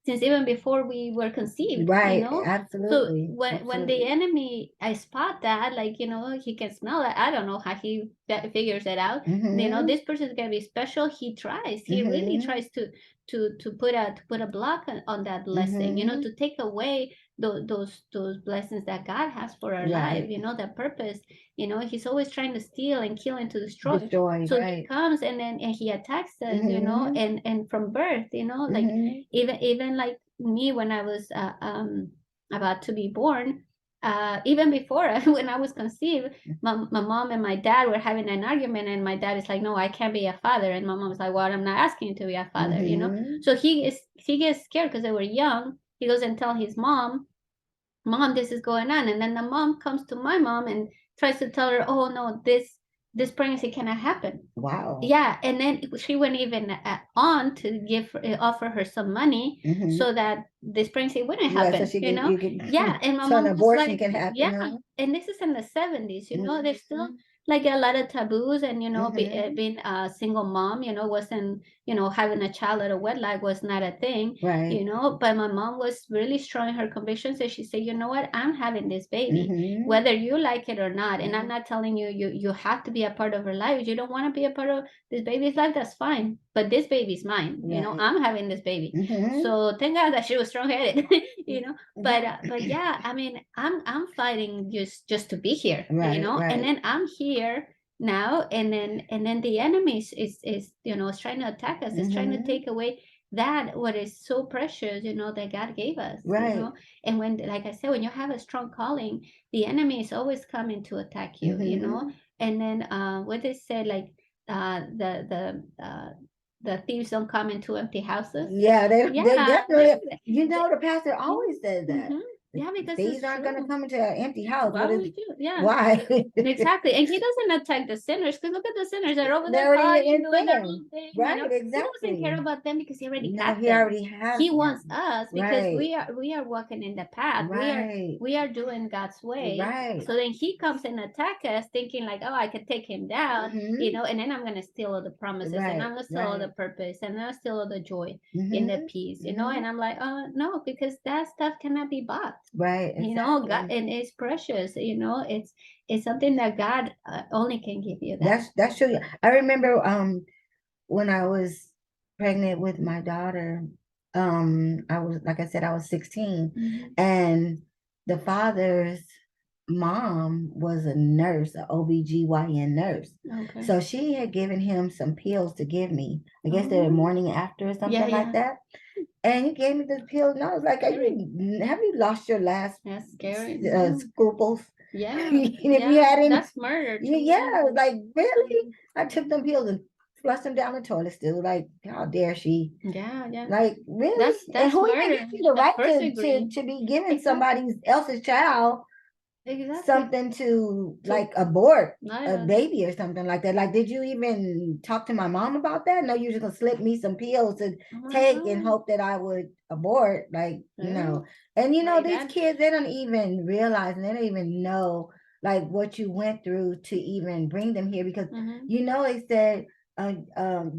since even before we were conceived. Right. So Absolutely. when the Absolutely. enemy, I spot that, like, he can smell it. I don't know how he figures it out. Mm-hmm. This person is gonna be special. He tries. He really Mm-hmm. tries to put a block on that blessing. Mm-hmm. To take away those blessings that God has for our life. Right. That purpose. He's always trying to steal and kill and to destroy. Destroy. So he Right. comes and he attacks us. Mm-hmm. And from birth. Like Mm-hmm. even like me when I was about to be born, even before when I was conceived, my mom and my dad were having an argument, and my dad is like, no, I can't be a father, and my mom was like, well, I'm not asking you to be a father. Mm-hmm. So he gets scared because they were young. He goes and tell his mom, this is going on, and then the mom comes to my mom and tries to tell her, oh no, this pregnancy cannot happen. Wow. Yeah, and then she went even on to offer her some money Mm-hmm. so that this pregnancy wouldn't Yeah, so happen. she can you can Yeah, and my so an mom was abortion like, can happen, yeah, huh? and this is in the 70s. There's still Mm-hmm. like a lot of taboos, and Mm-hmm. being a single mom, wasn't, having a child out of wedlock was not a thing. Right. But my mom was really strong in her convictions, and she said, you know what, I'm having this baby, Mm-hmm. whether you like it or not, and I'm Mm-hmm. not telling you you have to be a part of her life. If you don't want to be a part of this baby's life, that's fine, but this baby's mine. Right. I'm having this baby. Mm-hmm. So thank God that she was strong-headed. But yeah, I mean, I'm fighting just to be here, Right, and right. then I'm here now, and then the enemy is is trying to attack us, is trying to take away that what is so precious, that God gave us, Right. and when, like I said, when you have a strong calling, the enemy is always coming to attack you, and then what they say, like the thieves don't come into empty houses. Yeah, they definitely, the pastor always says that. Mhm. Yeah, because These it's aren't going to true. come into an empty house. Why would you? Yeah, Why? exactly. And he doesn't attack the sinners, because look at the sinners. They're over there They're already partying, in doing their sin. own thing. Right, He doesn't care exactly. about them because he already No, got he them. already has He wants them. us because Right. we are walking in the path. Right. We are doing God's way. Right. So then he comes and attack us, thinking like, oh, I could take him down, Mhm. and then I'm gonna steal all the promises, and Right. I'm gonna steal all the Right. purpose, and I'm gonna steal all the joy in the Mhm. peace, and Mhm. I'm like, oh no, because that stuff cannot be bought. Right. God, Exactly. and it's precious. It's something that God only can give you that. That's true. I remember when I was pregnant with my daughter, I was, like I said, I was 16, and the father's mom was a nurse, an OBGYN nurse. Okay. So she had given him some pills to give me. I guess the morning after or something like that. And he gave me this pill, and I was like, have you lost your last That's scary. scruples? Yeah. And if you had any, That's murder. yeah, like, really? I took them pills and flushed them down the toilet still. Like, how dare she? Yeah, yeah. Like, really? That's And who even murder. gives you the That's right first to degree. be giving somebody else's child Exactly. something to like abort Not a even. baby or something like that? Like, did you even talk to my mom about that? No, you're just gonna slip me some pills to take and hope that I would abort. Like, no. And these kids, they don't even realize, and they don't even know like what you went through to even bring them here, because they said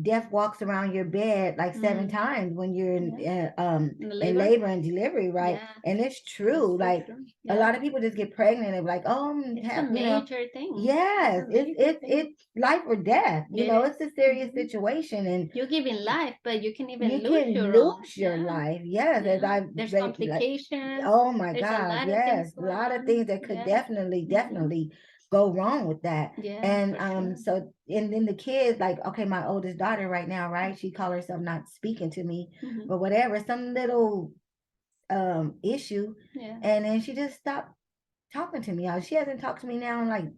death walks around your bed like 7 times when you're in labor and delivery, right? Yeah. And it's true. Like, a lot of people just get pregnant and like, oh, it's a major thing. Yes, it's life or death. It's a serious situation, and you're giving life, but you can even you lose can your lose your life. Yes, as there's complications. Oh my There's God, yes, a lot of things that could definitely go wrong with that. Yeah, and so, and then the kids, like, okay, my oldest daughter right now, right? She called herself not speaking to me, but whatever, some little issue, and then she just stopped talking to me. She hasn't talked to me now in like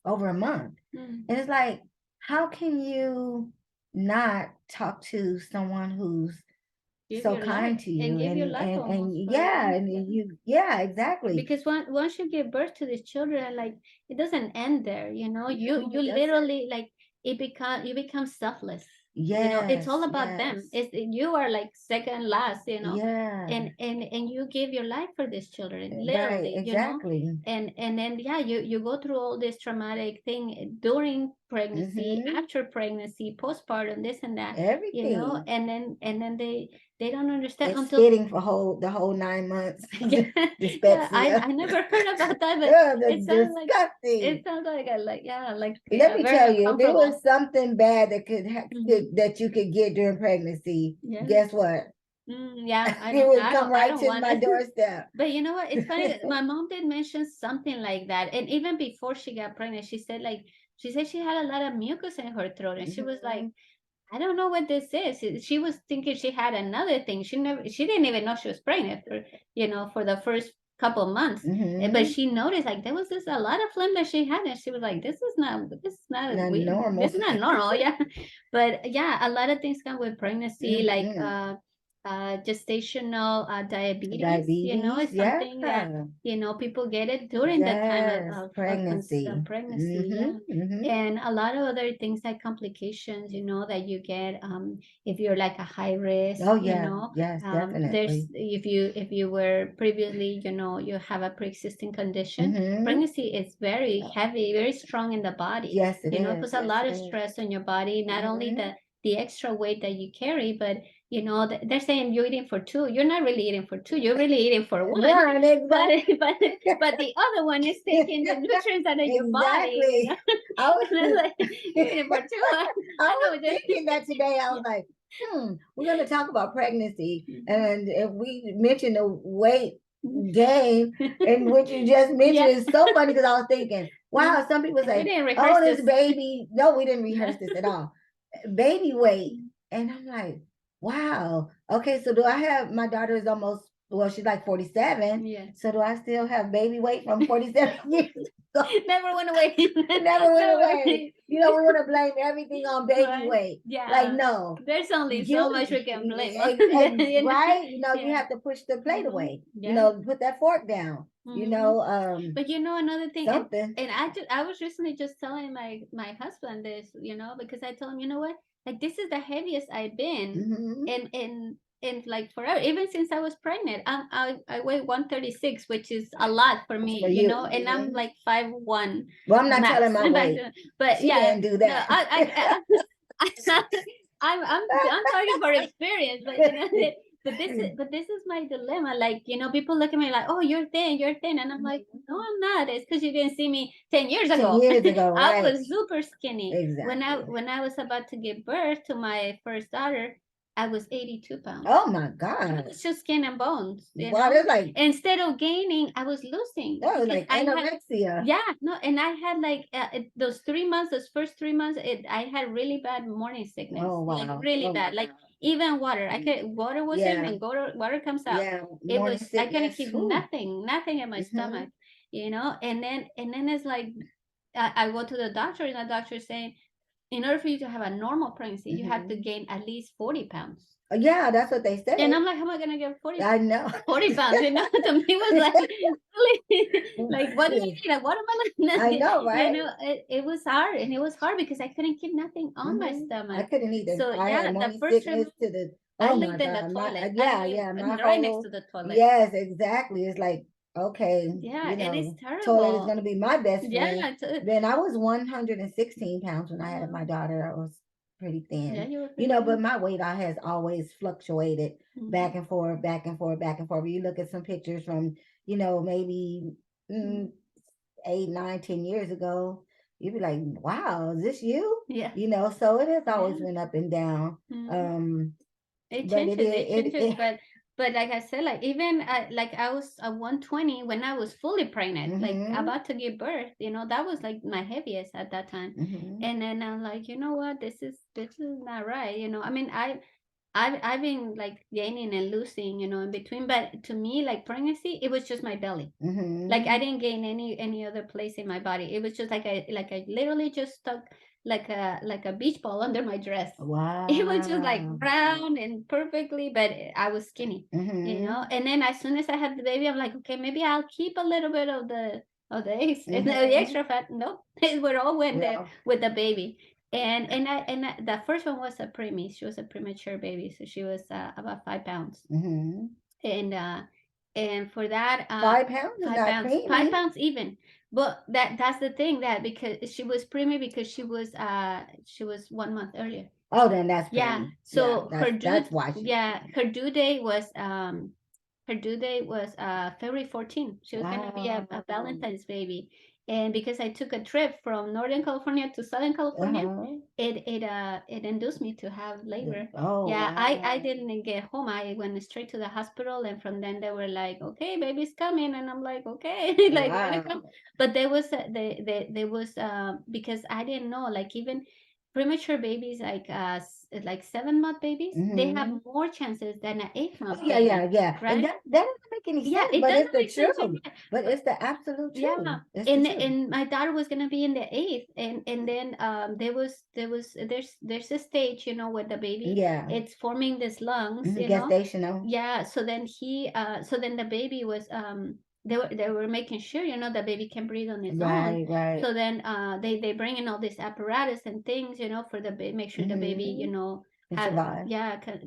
over a month. And it's like, how can you not talk to someone who's so kind to you and exactly, because once you give birth to these children, like, it doesn't end there, you literally, like, you become selfless. It's all about them. You are like second last, and you give your life for these children, literally, right, exactly. And then you go through all this traumatic thing during pregnancy, after pregnancy, postpartum, this and that, everything, and then they don't understand it's until spitting for the whole 9 months. I never heard about that, but it sounds disgusting. It sounds like let me tell you, if there was something bad that that you could get during pregnancy, guess what? It would come right to my doorstep. But you know what? It's funny. My mom did mention something like that, and even before she got pregnant, she said she had a lot of mucus in her throat, and she was like, I don't know what this is. She was thinking she had another thing. She didn't even know she was pregnant for the first couple of months. But she noticed like there was a lot of phlegm that she had, and she was like, this is not normal. This is not normal. Yeah. But yeah, a lot of things come with pregnancy, like gestational diabetes. It's something that people get it during the time of pregnancy. And a lot of other things like complications, that you get if you're like a high risk. Yes, definitely. There's if you were previously, you have a pre-existing condition. Pregnancy is very heavy, very strong in the body. Yes, it is. It puts a lot of stress on your body. Not only the extra weight that you carry, but they're saying you're eating for two. You're not really eating for two. You're really eating for one. Exactly. But the other one is taking the nutrients out of your body. I was like, you're eating for two. I was thinking that today. I was like, we're going to talk about pregnancy, and if we mention the weight gain, and what you just mentioned is so funny, because I was thinking, Wow, some people We say, didn't oh, rehearse this this. baby. No, we didn't rehearse this at all. Baby weight. And I'm like, wow. Okay, so do I have my daughter is almost, well, she's like 47. Yeah. So do I still have baby weight from 47 years ago? Never went away. Never went away. You know, we want to blame everything on baby Right. weight. Yeah. Like, no. There's only You so much we can blame on. right? You know, you Yeah. have to push the plate away. You Yeah. know, put that fork down. You know, But you know another thing, something. and I was recently just telling my husband this, you know, because I told him, you know what, like this is the heaviest I've been, and like forever, even since I was pregnant. I weigh 136, which is a lot for me, For you you. know, and I'm like 5'1" Well, I'm not max. telling my weight. But She yeah, didn't do no, that. I'm talking for experience, but you know, but this is my dilemma. Like, you know, people look at me like, oh, you're thin, and I'm like, no, I'm not. It's because you didn't see me 10 years 10 ago. years ago, I right? was super skinny Exactly. when I was about to give birth to my first daughter. I was 82 pounds. Oh my I God. was just skin and bones, you Wow, know. that's like, Instead of gaining, I was losing that was because like I had, anorexia. yeah, no, and I had like those 3 months, those first 3 months, I had really bad morning sickness, Oh like wow. really Oh bad, like even water. I could water was in yeah. and water comes out. Yeah. It Morning was I couldn't sickness. keep Whew. nothing in my stomach, you know. And then it's like I go to the doctor, and the doctor saying, in order for you to have a normal pregnancy, you have to gain at least 40 pounds. Yeah, that's what they And say. I'm like, how am I gonna get 40? I know. 40 pounds, you know, to me was like, like, what do you mean? Like, what am I I like, know, you right? know, it was hard, and it was hard because I couldn't keep nothing on my I stomach. couldn't either. So I had yeah, the morning first 3 sickness months, to the, I oh my lived in the God. toilet. I Yeah, yeah. My lived right next whole, to the toilet. yes, exactly. It's like, okay, Yeah, you and it's know, toilet is terrible. going to be my best friend. Yeah, Then I was 116 pounds when I had my uh, daughter. I was pretty yeah, thin, you were you pretty know, but thin. my weight I has always fluctuated back and forth, back and forth, back and forth. You look at some pictures from, you know, maybe 8, 9, 10 years ago, you'd be like, wow, is this you? Yeah. You know, so it has always went up and down. It But changes, it changes, but like I said, like even like I was at 120 when I was fully pregnant, like about to give birth, you know, that was like my heaviest at that time. And then I'm like, you know what, this is not right, you know. I mean, I've been like gaining and losing, you know, in between, but to me, like pregnancy, it was just my belly. Like I didn't gain any other place in my body. It was just like I literally just stuck like a beach ball under my dress. Wow. It was just like round and perfectly, but I was skinny, you know. And then as soon as I had the baby, I'm like, okay, maybe I'll keep a little bit of the eggs and the extra fat. Nope, it would all went there with the baby. The first one was a preemie. She was a premature baby, so she was about 5 pounds. And for that 5 pounds is not 5 pounds, preemie. 5 pounds even. But that's the thing, that because she was preemie because she was 1 month earlier. Oh, then that's Yeah. preemie. So Yeah, her due that's why she. yeah, her due date was February 14th. She was gonna be a Wow. Valentine's baby. And because I took a trip from Northern California to Southern California, it induced me to have labor. Oh, Yeah, wow. I didn't get home. I went straight to the hospital, and from then they were like, "Okay, baby's coming," and I'm like, "Okay," like welcome. But there was there was because I didn't know, like even premature babies like 7 month babies, they have more chances than an 8 month Yeah, baby. Yeah. Right? And that doesn't make any Yeah, sense, it but it's doesn't the make sense. truth. But it's the absolute truth. Yeah. It's the truth. And my daughter was gonna be in the eighth, and then there's a stage, you know, with the baby. Yeah. It's forming these lungs, you know. Gestational. Yeah. So then the baby was they were making sure, you know, the baby can breathe on its own. Right. So then they bring in all this apparatus and things, you know, for the make sure the baby, you know, survive.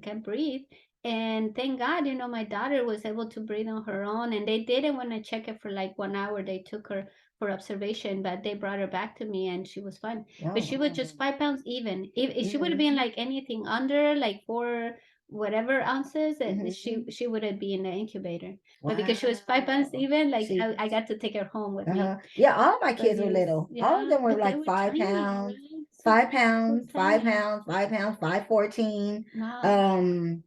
Can breathe. And thank God, you know, my daughter was able to breathe on her own, and they didn't want to check it for like 1 hour. They took her for observation, but they brought her back to me, and she was fine. But she was just 5 pounds even. If she would have been like anything under like 4 whatever ounces, she would have been in the incubator. But because she was 5 pounds even, like I got to take her home with me. Yeah, all my kids were little. All of them were but they like were 5 pounds, tiny, right? 5 pounds, So 5 pounds, 5 pounds, 514. Wow.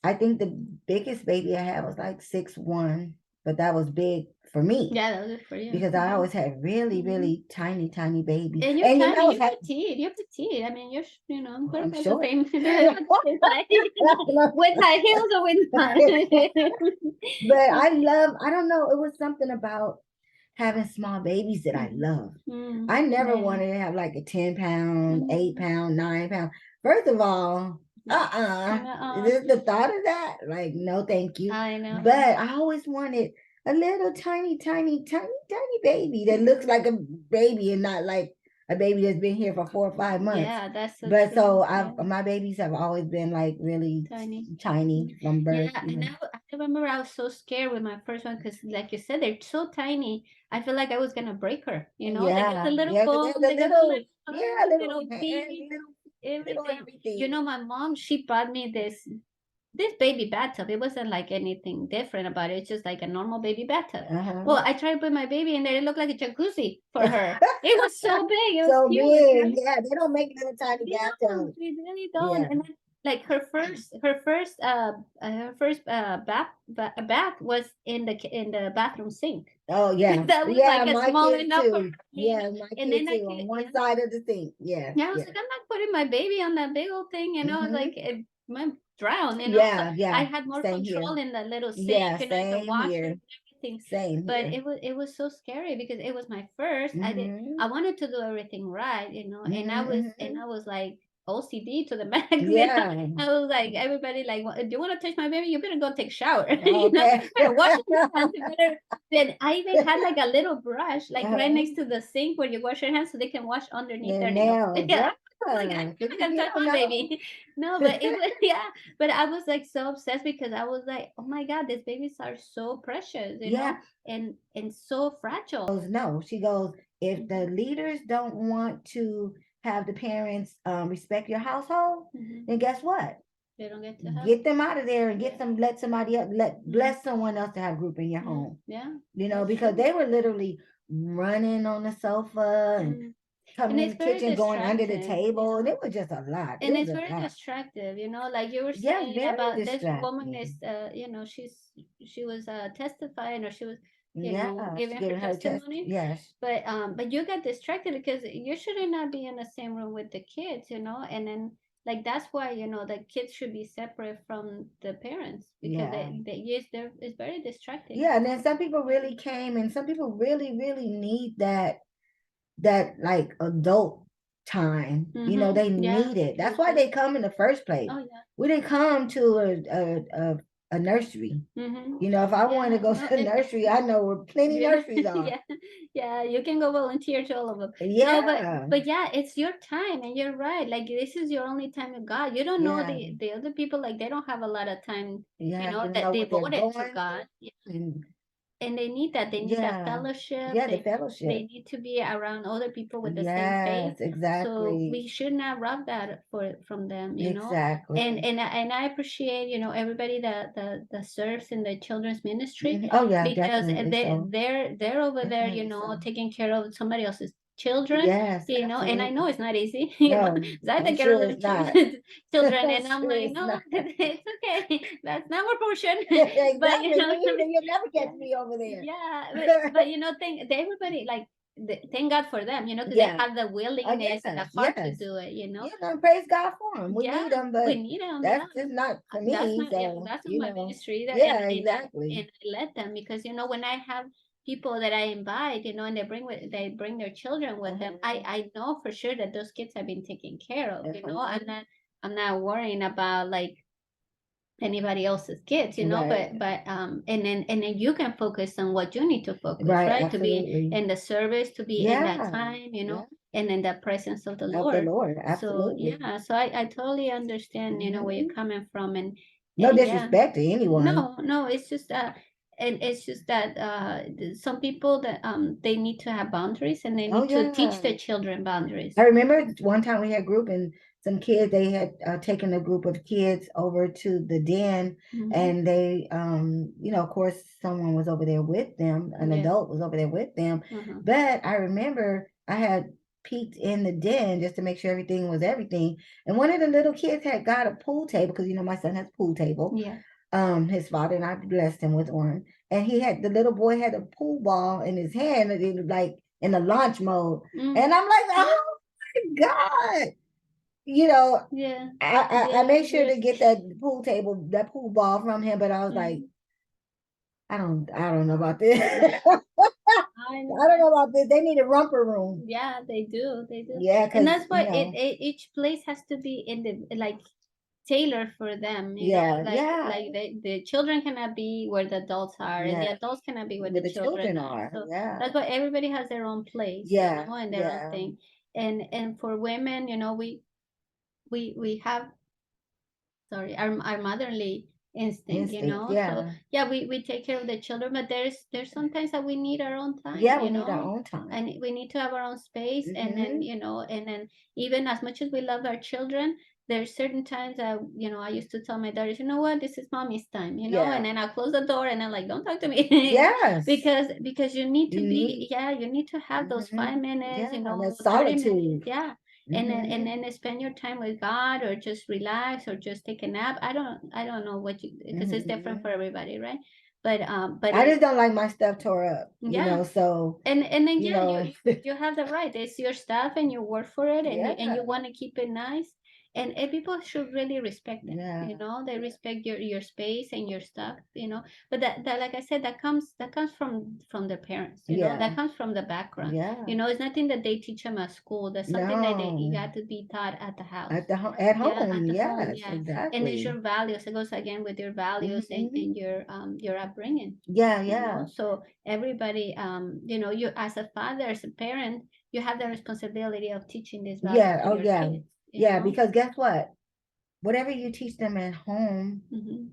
I think the biggest baby I had was like 6'1", but that was big for me. Yeah, that was it for you. Because I always had really, really tiny, tiny babies. And you're And you tiny, know, you're petite, you're petite. I mean, I'm I'm quite sure. famous. With high heels or with But I don't know, it was something about having small babies that I love. I never wanted to have like a 10-pound, 8-pound, 9-pound. First of all, the thought of that, like, no, thank you. I know. But I always wanted a little tiny, tiny, tiny, tiny baby that looks like a baby and not like a baby that's been here for 4 or 5 months. Yeah, that's so but true. so Yeah. my babies have always been like really tiny from birth. Yeah, and I remember I was so scared with my first one because, like you said, they're so tiny. I feel like I was gonna break her. They got the little bone, they got the little feet, everything. My mom, she bought me this baby bathtub. It wasn't like anything different about it. It's just like a normal baby bathtub. Well, I tried to put my baby in there. It looked like a jacuzzi for her. It was so big. It was so huge. Big. Yeah, they don't make little tiny bathtubs. They really don't. Yeah. And then, like her first bath was in the bathroom sink. Oh yeah, that was like a small enough for her. Yeah, my kid too. On one side of the sink. Yeah. Yeah, I was like, I'm not putting my baby on that big old thing. Like it might drown. Yeah, so I had more control in the little sink. Yeah, I could wash it and everything. Same. But it was so scary because it was my first. I wanted to do everything right, and I was like OCD to the max. Yeah. I was like, everybody like, do you want to touch my baby? You better go take a shower. Okay. Wash your hands. Then I even had like a little brush, like right next to the sink where you wash your hands, so they can wash underneath their nails. Yeah. Like, I'm gonna touch my baby. No, but it was but I was like so obsessed because I was like, oh my God, these babies are so precious, know, and so fragile. No, she goes, if the leaders don't want to have the parents respect your household, then guess what? They don't get to have get them out of there and let somebody else bless someone else to have group in your home. Yeah. Because they were literally running on the sofa and coming in the kitchen, going under the table, and it was just a lot. And it's very distractive, like you were saying about this woman is, she was testifying, or she was, giving her testimony. Yes. But you got distracted because you should not be in the same room with the kids, and then like that's why the kids should be separate from the parents because it's very distracting. Yeah, and then some people really came, and some people really, really need that like adult time. They need it. That's why they come in the first place. Oh yeah. We didn't come to a nursery. If I want to go to a nursery, I know where plenty nurseries are. Yeah, you can go volunteer to all of them. Yeah. No, but yeah, it's your time, and you're right. Like this is your only time with God. You don't know the other people, like they don't have a lot of time, that devoted to God. And they need that. They need that fellowship. The fellowship. They need to be around other people with the same faith. Exactly. So we should not rob that from them, Exactly. And I appreciate, everybody that serves in the children's ministry. Oh yeah, because definitely they're over there, taking care of somebody else's children. Yes. Absolutely. And I know it's not easy. No, I take care of children, and I'm like, no, it's okay. That's not our portion. Exactly. But you'll never get me over there. Yeah, but everybody like. Thank God for them, because they have the willingness and the heart to do it, and praise God for them. We need them, but we need them. That's just not for me. That's my ministry. Exactly. And I let them because when I have people that I invite, and they bring their children with them, I know for sure that those kids have been taken care of. I'm not worrying about like anybody else's kids, but and then you can focus on what you need to focus, right? Absolutely. To be in the service, to be in that time, and in the presence of the Lord. Absolutely. So I totally understand, where you're coming from, and no disrespect to anyone. No, it's just and it's just that some people that they need to have boundaries, and they need to teach their children boundaries. I remember one time we had a group, and some kids, they had taken a group of kids over to the den, and they of course someone was over there with them, an adult was over there with them. But I remember I had peeked in the den just to make sure everything was everything, and one of the little kids had got a pool table, because my son has a pool table. his father, and I blessed him with one. And the little boy had a pool ball in his hand, and it was like in the launch mode. And I'm like, oh my God. Yeah. I made sure to get that pool ball from him, but I was like, I don't know about this. I don't know about this. They need a romper room. Yeah, they do. They do. Yeah, And because that's why each place has to be in the like tailored for them, you know, yeah, like yeah, the children cannot be where the adults are, and the yeah. adults cannot be where Where the the children children are. are. So Yeah, that's why everybody has their own place, you yeah, know, and their own yeah. thing. And for women, you know, we have, sorry, our motherly instinct, you Instinct. know. So Yeah, yeah, we take care of the children, but there's sometimes that we need our own time, yeah. We you need our know, own time. and we need to have our own space. And then, Mm-hmm. you know, and then even as much as we love our children, there's certain times that, you know, I used to tell my daughters, you know what, this is mommy's time, you know, Yeah. and then I'll close the door and I'm like, don't talk to me. Yes. Because you need to You be, need. yeah, you need to have those Mm-hmm. 5 minutes, Yeah, you know, that 30 minutes, solitude. yeah. And Mm-hmm. then spend your time with God, or just relax, or just take a nap. I don't know what you, because it's different Mm-hmm. for everybody, right? But I just don't like my stuff tore up, yeah. so And then you yeah, know, you have the right. It's your stuff, and you work for it, and yeah, you want to keep it nice. And people should really respect that. yeah, You know, they respect your space and your stuff. You know, but that like I said, that comes from their parents. You know, that yeah, comes from the background. yeah. You know, it's nothing that they teach them at school. That's something that you No, got to be taught at the house. at Yeah, home, at the home. yes, Yeah, and it's exactly. your values. It goes again with your values Mm-hmm. and your upbringing. Yeah, You know, yeah, so everybody, you know, you as a father, as a parent, you have the responsibility of teaching these values yeah. to Oh, your yeah, kids, you yeah. know. Because guess what? Whatever you teach them at home, Mm-hmm.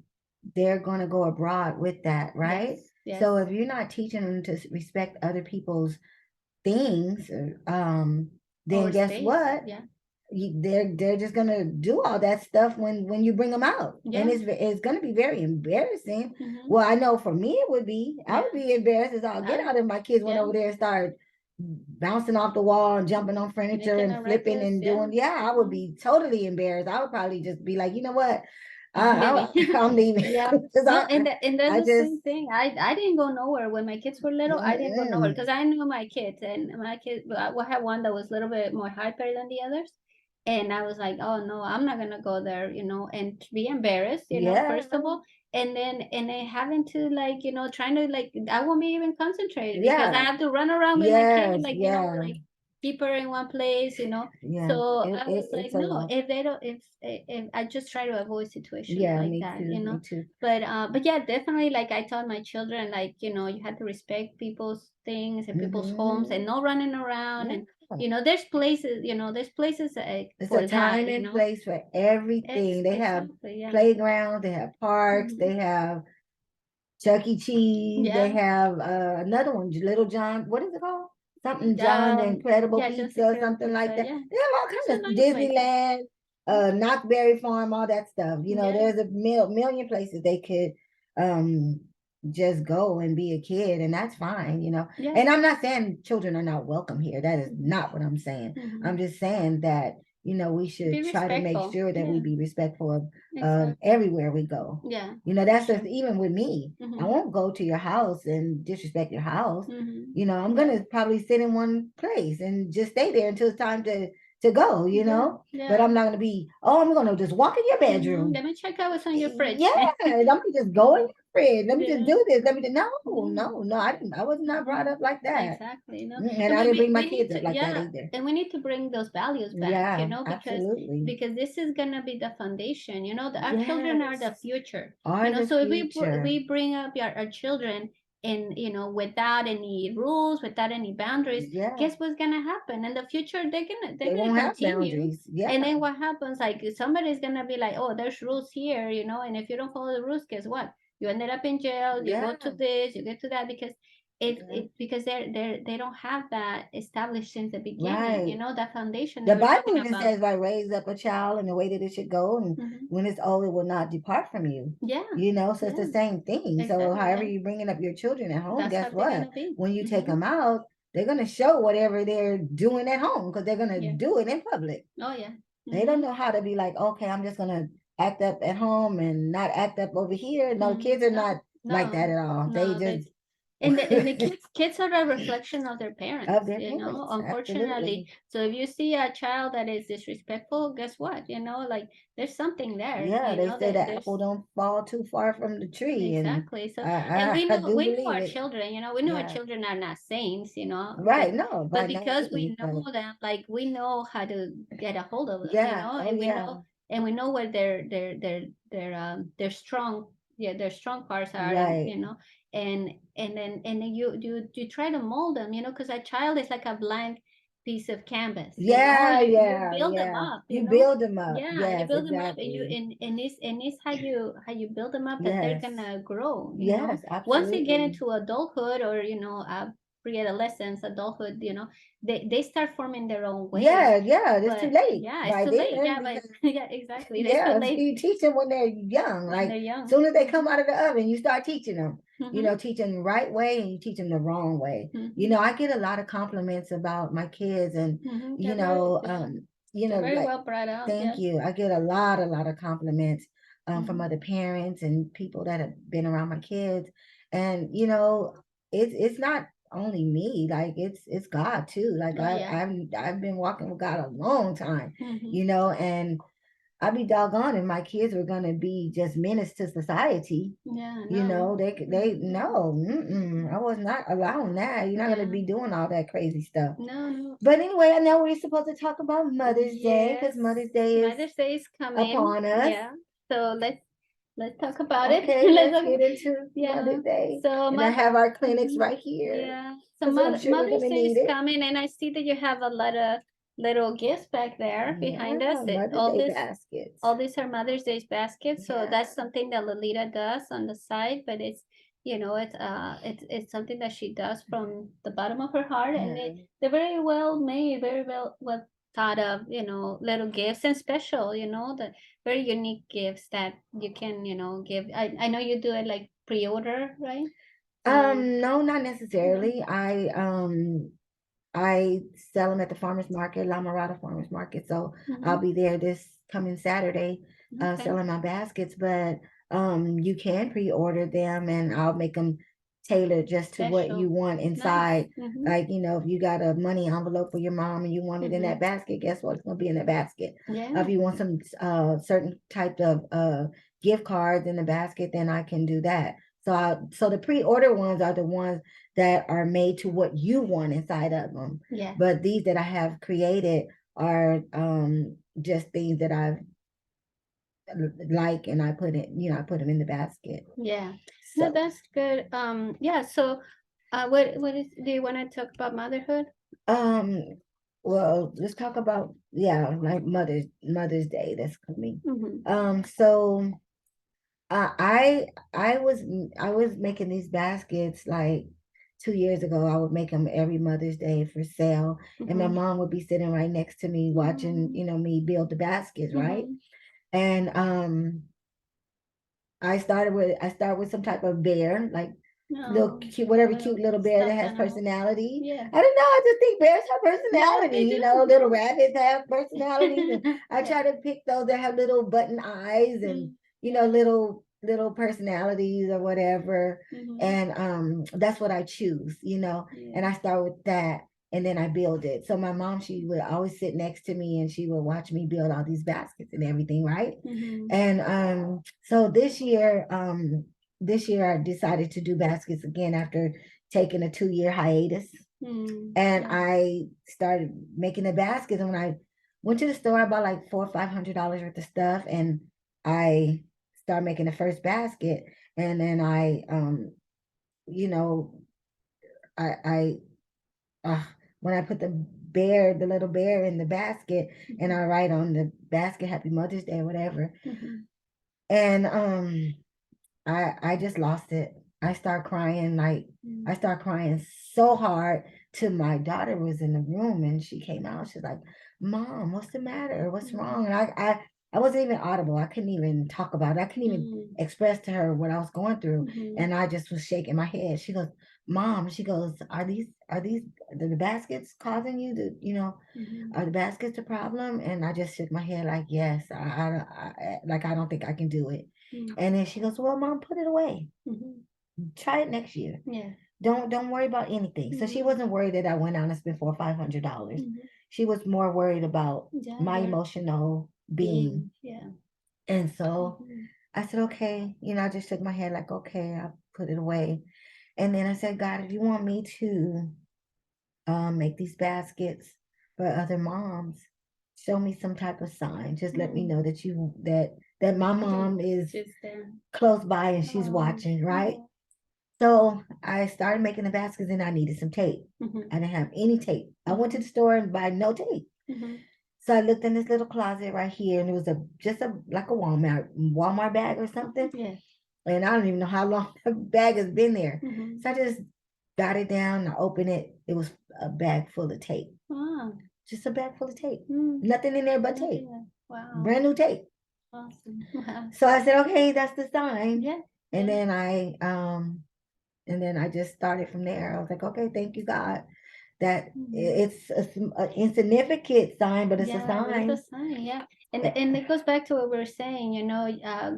they're going to go abroad with that, right? Yes, yes. So if you're not teaching them to respect other people's things, then Or guess space, what? yeah. They're just gonna do all that stuff when you bring them out, and Yeah. it's gonna be very embarrassing. Mm-hmm. Well, I know for me it would be. I Yeah. would be embarrassed as all get Ah, out if my kids went yeah. over there and started bouncing off the wall and jumping on furniture Making and a flipping ruckus, and yeah. doing. Yeah, I would Mm-hmm. be totally embarrassed. I would probably just be like, you know what, I'm leaving. I'm leaving Yeah. because No, and that's I the just same thing. I didn't go nowhere when my kids were little. I didn't go nowhere mm-mm. because I knew my kids, and my kids. I had one that was a little bit more hyper than the others, and I was like, oh no, I'm not gonna go there, you know, and to be embarrassed, you know, Yeah, first of all, and then having to, like, you know, trying to, like, I won't be even concentrated because I yeah, have to run around with my kid, yes, like, you know, yeah, like keep her in one place, you know. yeah. So I was like, It's a no, lot. if they don't, if I just try to avoid situations Yeah, like me that, too. you Me know. too. But yeah, definitely, like I taught my children, like, you know, you have to respect people's things and people's homes, Mm-hmm. and no running around. Yeah. And you know, there's places, you know, there's places It's a for that, time you and know. place for everything. They have Exactly, yeah. playgrounds, they have parks, Hmm. they have Chuck E. Cheese, they Yeah. have another one, Little John. What is it called? Something John the Incredible Yeah, just Pizza, incredible something like pizza, that. yeah. They have all Those kinds are of nice places. Disneyland, Knottberry Farm, all that stuff. Yeah. There's a million places they could um just go and be a kid, and that's fine. Yeah. And I'm not saying children are not welcome here. That is Hmm. not what I'm saying. I'm Hmm. just saying that we Be should try to make respectful. sure that we Yeah, be respectful of exactly. everywhere we go. Yeah, for That's just sure. even with me. I Hmm. won't go to your house and disrespect your house. Hmm. I'm Yeah. gonna probably sit in one place and just stay there until it's time to go, Yeah. But Yeah. I'm not gonna be, oh, I'm gonna just walk in your bedroom. Let me check out what's on your fridge. Yeah, let me just go in your fridge. Let me just Yeah. do this. Let me no, Mm. no, no. I was not brought up like that. Exactly, no. And And I didn't bring my we need kids to, up like that yeah, either. and we need to bring those values back, you Yeah, know, absolutely. because this is gonna be the foundation, you know, our children are the Yes. future, you Are know. the So if future. we bring up our children in, you know, without any rules, without any boundaries, Yeah. guess what's gonna happen in the future? They They're gonna won't have continue. boundaries. Yeah. And then what happens? Like somebody's gonna be like, oh, there's rules here, you know, and if you don't follow the rules, guess what? You ended up in jail. You go Yeah. to this, you get to that, because Yeah. because they don't have that established since the beginning, you Right. know, that foundation The that we're Bible talking even about. says, like, raise up a child in the way that it should go, and Hmm. when it's old, it will not depart from you. Yeah, So it's yeah, the same thing. So exactly, however yeah. you're bringing up your children at home, That's how guess they're what? gonna be. When you take Hmm. them out, they're gonna show whatever they're doing at home because they're gonna Yeah. do it in public. Oh yeah. They don't Hmm. know how to be like, okay, I'm just gonna act up at home and not act up over here. No, kids are not like that at all. They no, just and the kids are a reflection of their parents, of their you know, parents, unfortunately. absolutely. So if you see a child that is disrespectful, guess what? You know, like there's something there, Yeah, you they know, say the that apple there's don't fall too far from the tree, and exactly. So, I and I, I do we know believe our it. children, you know, we know our Yeah, children are not saints, you know, right. No, but by no because we means, know but them, like we know how to get a hold of them, you yeah. know, Oh yeah. and we know where their strong, yeah, their strong parts are, and Right. you know, and then you try to mold them, you know, because a child is like a blank piece of canvas, you know, Yeah, you yeah, build them yeah. up, you You know. build them up. Yeah, you Yes, build them up, and exactly. it's how you build them up that they're Yes. gonna grow. You know, Yes, once they get absolutely. into adulthood, or you know, pre-adolescence, adulthood, you know, they start forming their own ways. Yeah, yeah, it's too But late yeah, it's by too late. then Yeah, but because yeah, exactly, it's too yeah, so late you teach them when they're young. when Like they're young. soon as they come out of the oven, you start teaching them. You Mm-hmm. know, teach them the right way and you teach them the wrong way. You Mm-hmm. know, I get a lot of compliments about my kids and Mm-hmm. you know, They're very like well brought up. thank Yeah. you. I get a lot of compliments from Mm-hmm. other parents and people that have been around my kids. And you know, it's not only me, like it's God too. Like Oh yeah. I've been walking with God a long time, Mm-hmm. you know, and I'd be doggone if my kids were gonna be just menace to society. Yeah. You No. know, they no, I was not allowing that. You're not gonna Yeah. be doing all that crazy stuff. No. No. But anyway, I know we're supposed to talk about Mother's Day Yes. because Mother's Day is Mother's Day is coming. upon us. Yeah. So let's talk about it. Okay, Let's let's talk get into yeah. Mother's Day. So And I mother have our clinics mhm, right here yeah. So because I'm sure we're Mother's gonna Day need is it. coming, and I see that you have a lot of little gifts back there behind us. Yeah, Mother's Day baskets. All these are Mother's Day baskets. So Yeah. that's something that Lolita does on the side, but it's you know it's something that she does from the bottom of her heart, and Yeah. they're very well made, very well thought of, you know, little gifts and special, you know, the very unique gifts that you can, you know, give. I know you do it like pre-order, right? No, not No. necessarily. I sell them at the farmers market, La Mirada Farmers Market. So I'll Mm-hmm. be there this coming Saturday, Okay. selling my baskets. But you can pre-order them, and I'll make them tailored just to what you Special. want Nice. inside. Mm-hmm. Like you know, if you got a money envelope for your mom and you want it in Mm-hmm. that basket, guess what? It's gonna be in the basket. If Yeah. you want some certain type of gift cards in the basket, then I can do that. So the pre-order ones are the ones that are made to what you want inside of them. Yeah. But these that I have created are just things that I like and I put it, you know, I put them in the basket. Yeah. No, So that's good. Yeah. So, what is? Do you want to talk about motherhood? um well let's talk about yeah, like Mother's Day that's coming. Mm-hmm. So I I was making these baskets like 2 years ago. I would make them every Mother's Day for sale, and my Mm-hmm. mom would be sitting right next to me watching, Mm-hmm. you know, me build the baskets, right? Mm-hmm. And I start with some type of bear, like little No, cute, whatever little cute little bear that stuffed has animal. personality. Yeah. I don't know. I just think bears have Yeah, personality. they You do. know, little rabbits have personalities, and I Yeah. try to pick those that have little button eyes and Mm, you know yeah. little personalities or whatever. Mm-hmm. And that's what I choose. You know, and Yeah. I start with that. And then I build it. So my mom, she would always sit next to me and she would watch me build all these baskets and everything, right? Mm-hmm. And so this year I decided to do baskets again after taking a 2 year hiatus. Mm, And yeah. I started making the baskets. And when I went to the store, I bought like $400 or $500 worth of stuff, and I started making the first basket. And then you know, I when I put the little bear in the basket, and Mm-hmm. I write on the basket Happy Mother's Day or whatever. Mm-hmm. And I just lost it. I start crying like Mm-hmm. I start crying so hard till my daughter was in the room and she came out. She's like, "Mom, what's the matter? What's Mm-hmm. wrong?" And I wasn't even audible. I couldn't even talk about it. I couldn't even express to her what I was going through. And I just was shaking my head. She goes, Mom, she goes, are these the baskets causing you to, are the baskets a problem? And I just shook my head like, yes, like, I don't think I can do it. And then she goes, well, Mom, put it away. Try it next year. Yeah. Don't worry about anything. So she wasn't worried that I went out and spent $400 or $500. She was more worried about my emotional being. Yeah. And so I said, okay, I just shook my head like, okay, I'll put it away. And then I said, God, if you want me to make these baskets for other moms, show me some type of sign. Just let me know that my mom is close by and she's watching, right? So I started making the baskets and I needed some tape. I didn't have any tape. I went to the store and buy no tape. So I looked in this little closet right here, and it was just like a Walmart bag or something. Yeah. And I don't even know how long the bag has been there. So I just got it down. I opened it. It was a bag full of tape. Wow. Just a bag full of tape. Nothing in there but tape. Wow. Brand new tape. Awesome. Wow. So I said, okay, that's the sign. Yeah. And then I just started from there. I was like, okay, thank you, God. That it's an insignificant sign, but it's a sign. It's a sign, yeah. And it goes back to what we were saying,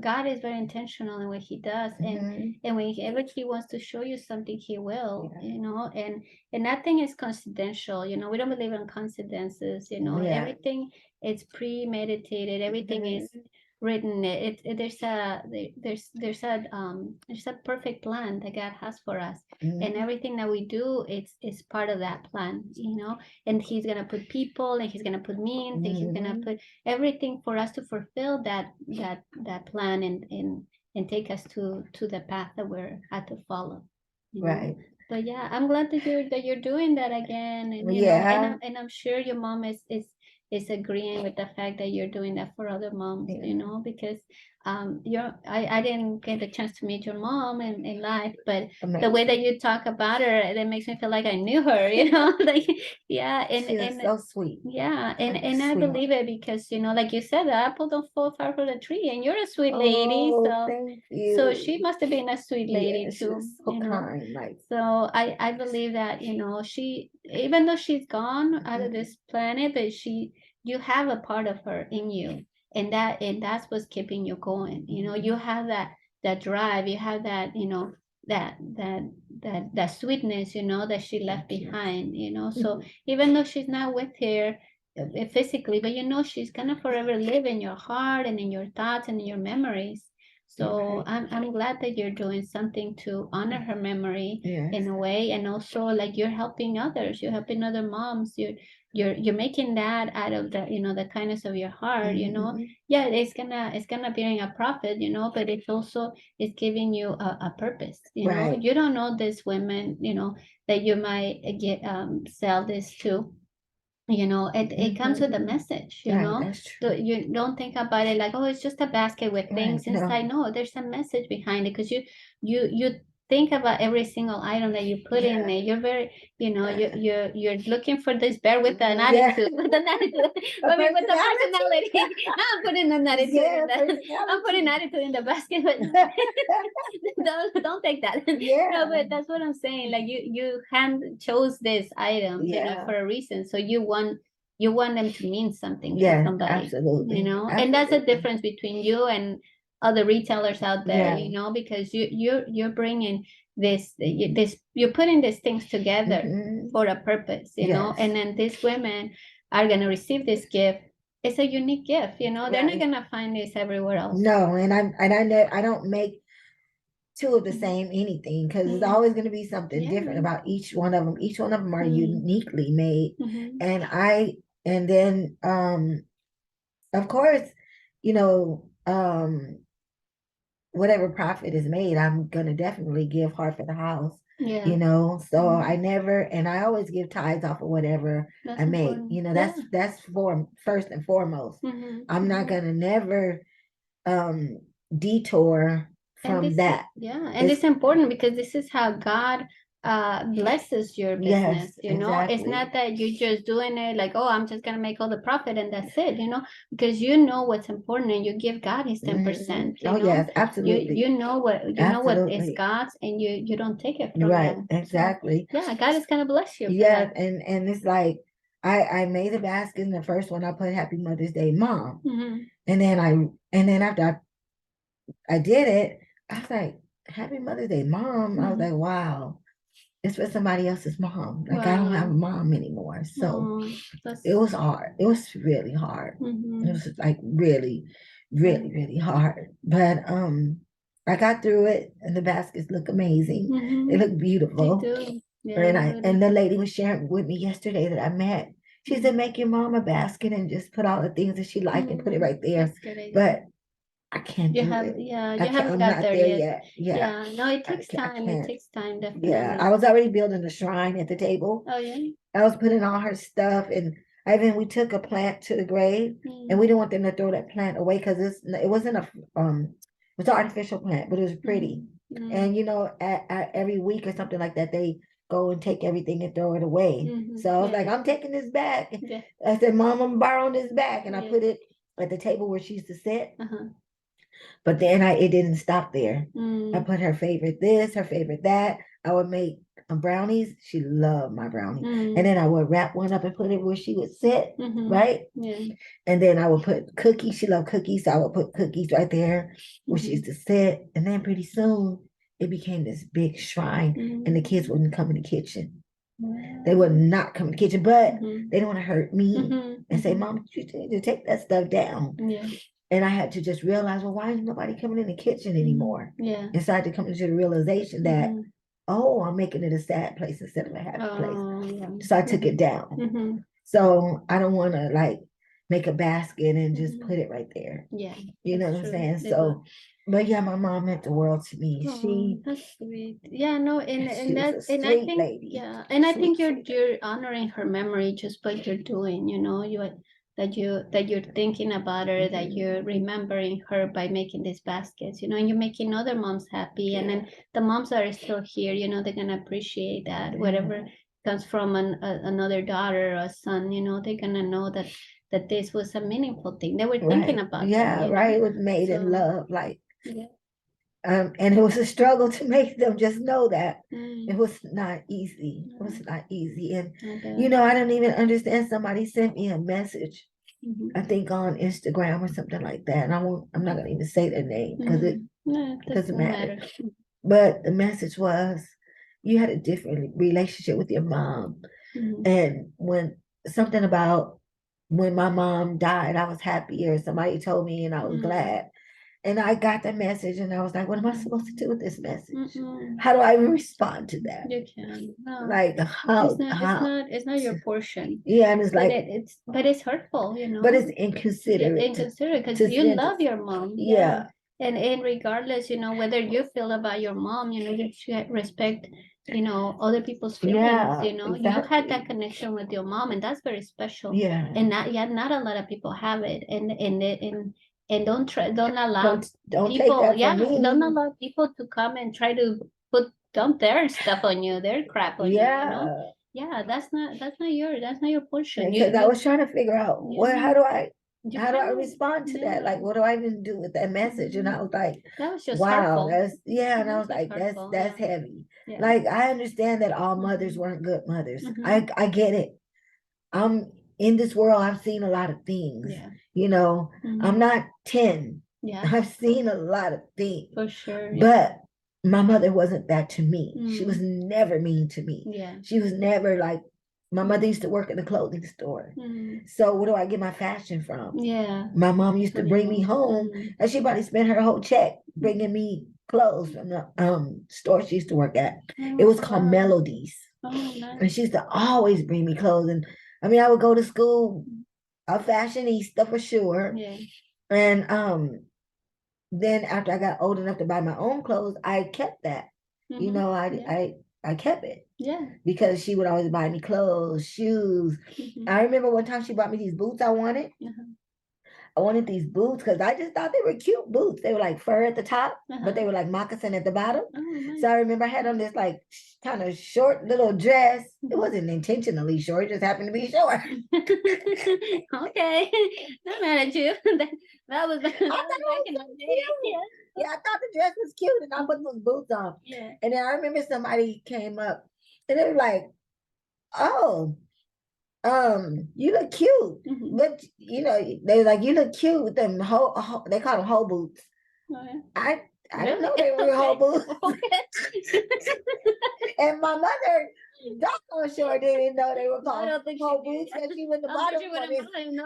God is very intentional in what he does. And whenever he wants to show you something, he will, and nothing is coincidental, we don't believe in coincidences, everything is premeditated, everything is written. There's a perfect plan that God has for us, and everything that we do, it's part of that plan, and he's gonna put people, and he's gonna put means, and he's gonna put everything for us to fulfill that plan, and take us to the path that we're had to follow, right. But yeah, I'm glad that you're doing that again, and and I'm sure your mom is agreeing with the fact that you're doing that for other moms, because I didn't get the chance to meet your mom in life, but the way that you talk about her, that makes me feel like I knew her, like, yeah. And so sweet. Yeah. And I believe it because, like you said, the apple don't fall far from the tree, and you're a sweet lady. So thank you. So she must have been a sweet lady too. So kind, like. So I believe that, she, even though she's gone out of this planet, but you have a part of her in you, and that's what's keeping you going. You have that drive, you have that, that sweetness, that she left behind. So even though she's not with her physically, but she's gonna forever live in your heart and in your thoughts and in your memories. So I'm glad that you're doing something to honor her memory in a way, and also like you're helping others, you're helping other moms, you're making that out of the kindness of your heart. Yeah, it's gonna bring a profit, but it's also it's giving you a purpose. You don't know these women, that you might get sell this to. It comes with a message, That's true. So you don't think about it like, oh, it's just a basket with things inside. No, there's a message behind it, because you think about every single item that you put in there. You're very, you're looking for this bear with an attitude, with an attitude, I mean, with the personality. I'm putting an attitude I'm putting attitude in the basket, but don't take that. No, but that's what I'm saying. Like you hand chose this item, for a reason. So you want them to mean something to somebody. Absolutely. And that's the difference between you and other retailers out there, because you're bringing you're putting these things together for a purpose, and then these women are going to receive this gift. It's a unique gift, they're not going to find this everywhere else. No, and I don't make two of the same anything, because it's always going to be something different about each one of them. Each one of them are uniquely made. And then of course, whatever profit is made, I'm gonna definitely give half of the house. So I never, and I always give tithes off of whatever I make. That's for first and foremost. I'm not gonna never detour from that. And it's important, because this is how God blesses your business. Yes, You know, it's exactly. not that you're just doing it like, oh, I'm just gonna make all the profit and that's it. You know, because you know what's important and you give God his 10%. You Oh know, yes, absolutely. you know what is Absolutely. God's, and you don't take it from Right, them. So, exactly. yeah, God is gonna bless you for Yes, that. and it's like I made a basket, and the first one I put Happy Mother's Day, Mom. Mm-hmm. And then after I did it, I was like, Happy Mother's Day, Mom. I was like, wow, it's for somebody else's mom. Like I don't have a Wow. mom anymore. So Oh, that's it was hard. It was really hard. It was like really, really, really hard. But I got through it, and the baskets look amazing. They look They beautiful. do. Yeah, And they and really the do. lady was sharing with me yesterday that I met. She said, make your mom a basket and just put all the things that she like and put it right there. That's a good idea. But I can't You do have, it. yeah, I you can't, haven't I'm got not there there yet. yet. Yeah. Yeah, no, it takes I time. It can't. takes time, Yeah. definitely. I was already building a shrine at the table. Oh yeah. I was putting all her stuff, and we took a plant to the grave, and we didn't want them to throw that plant away because it wasn't it was an artificial plant, but it was pretty. And you know, at every week or something like that, they go and take everything and throw it away. So I was like, I'm taking this back. Yeah. I said, Mom, I'm borrowing this back, and I put it at the table where she used to sit. But then it didn't stop there. I put her favorite this, her favorite that. I would make brownies. She loved my brownie. And then I would wrap one up and put it where she would sit, right? Yeah. And then I would put cookies. She loved cookies, so I would put cookies right there where she used to sit. And then pretty soon it became this big shrine, and the kids wouldn't come in the kitchen. They would not come in the kitchen, but they didn't want to hurt me and say, Mom, you need to take that stuff down. Yeah. And I had to just realize, well, why is nobody coming in the kitchen anymore? Yeah. And so I had to come into the realization that, oh, I'm making it a sad place instead of a happy place. Yeah. So I took it down. So I don't want to like make a basket and just put it right there. Yeah. You know what I'm saying? So, but yeah, my mom meant the world to me. Oh, that's sweet. Yeah, no, and that, was a and I sweet think, lady. yeah, and I think Sweet you're honoring her memory just by you're doing, you know, that you're thinking about her, that you're remembering her by making these baskets, you know, and you're making other moms happy, and then the moms that are still here, you know, they're gonna appreciate that whatever comes from another daughter or a son, you know, they're gonna know that this was a meaningful thing. They were thinking about them, Yeah, you know? right. It was made in So, love, like. yeah. And it was a struggle to make them just know that it was not easy. It was not easy. And, you know, I don't even understand. Somebody sent me a message, I think on Instagram or something like that. And I'm not going to even say their name because it doesn't matter. But the message was, you had a different relationship with your mom. And when something about when my mom died, I was happier. Somebody told me and I was glad. And I got the message and I was like, what am I supposed to do with this message? How do I respond to that? You can. No. Like how It's not your portion. Yeah, and it's like but it's hurtful, you know. But it's inconsiderate. Yeah, inconsiderate because you love your mom. Yeah. And regardless, you know, whether you feel about your mom, you know, you should respect, you know, other people's feelings, you know. You had that connection with your mom, and that's very special. Yeah. And not a lot of people have it. And don't allow don't people, take that from me. don't allow people to come and try to dump their stuff on you, their crap on you, you know. Yeah, that's not your portion. Because I was trying to figure out how do I respond to that? Like, what do I even do with that message? And I was like, that was just wow, hurtful. and I was like, that's heavy. Like, I understand that all mothers weren't good mothers. I get it. I'm in this world, I've seen a lot of things. You know, I'm not 10. I've seen a lot of things. For sure. But my mother wasn't that to me. She was never mean to me. She was never like, my mother used to work in a clothing store. So where do I get my fashion from? My mom used to bring me home, and she probably spent her whole check bringing me clothes from the store she used to work at. It was called Melodies. Nice. And she used to always bring me clothes. And I mean, I would go to school, a fashionista for sure. And then after I got old enough to buy my own clothes, I kept that. You know, I kept it. Because she would always buy me clothes, shoes. I remember one time she bought me these boots I wanted. I wanted these boots because I just thought they were cute boots. They were like fur at the top, but they Uh-huh. were like moccasin at the bottom. Oh, So nice. I remember I had on this like kind of short little dress. It Mhm. wasn't intentionally short, it just happened to be short. Okay, not mad at you. That was I thought back it in was the so day. cute. Yeah. Yeah, I thought the dress was cute, and I put Mhm. those boots on. Yeah. And then I remember somebody came up and they were like, "Oh, you look cute." Mhm. But you know, they were like, "You look cute with them they call them hoe boots." Oh, yeah. I I didn't Really? know they were hoe Okay. boots. Okay. And my mother, doggone sure didn't know they were I called don't think she hoe did. boots because she was the I'm sure bottom she one. wouldn't mind, no.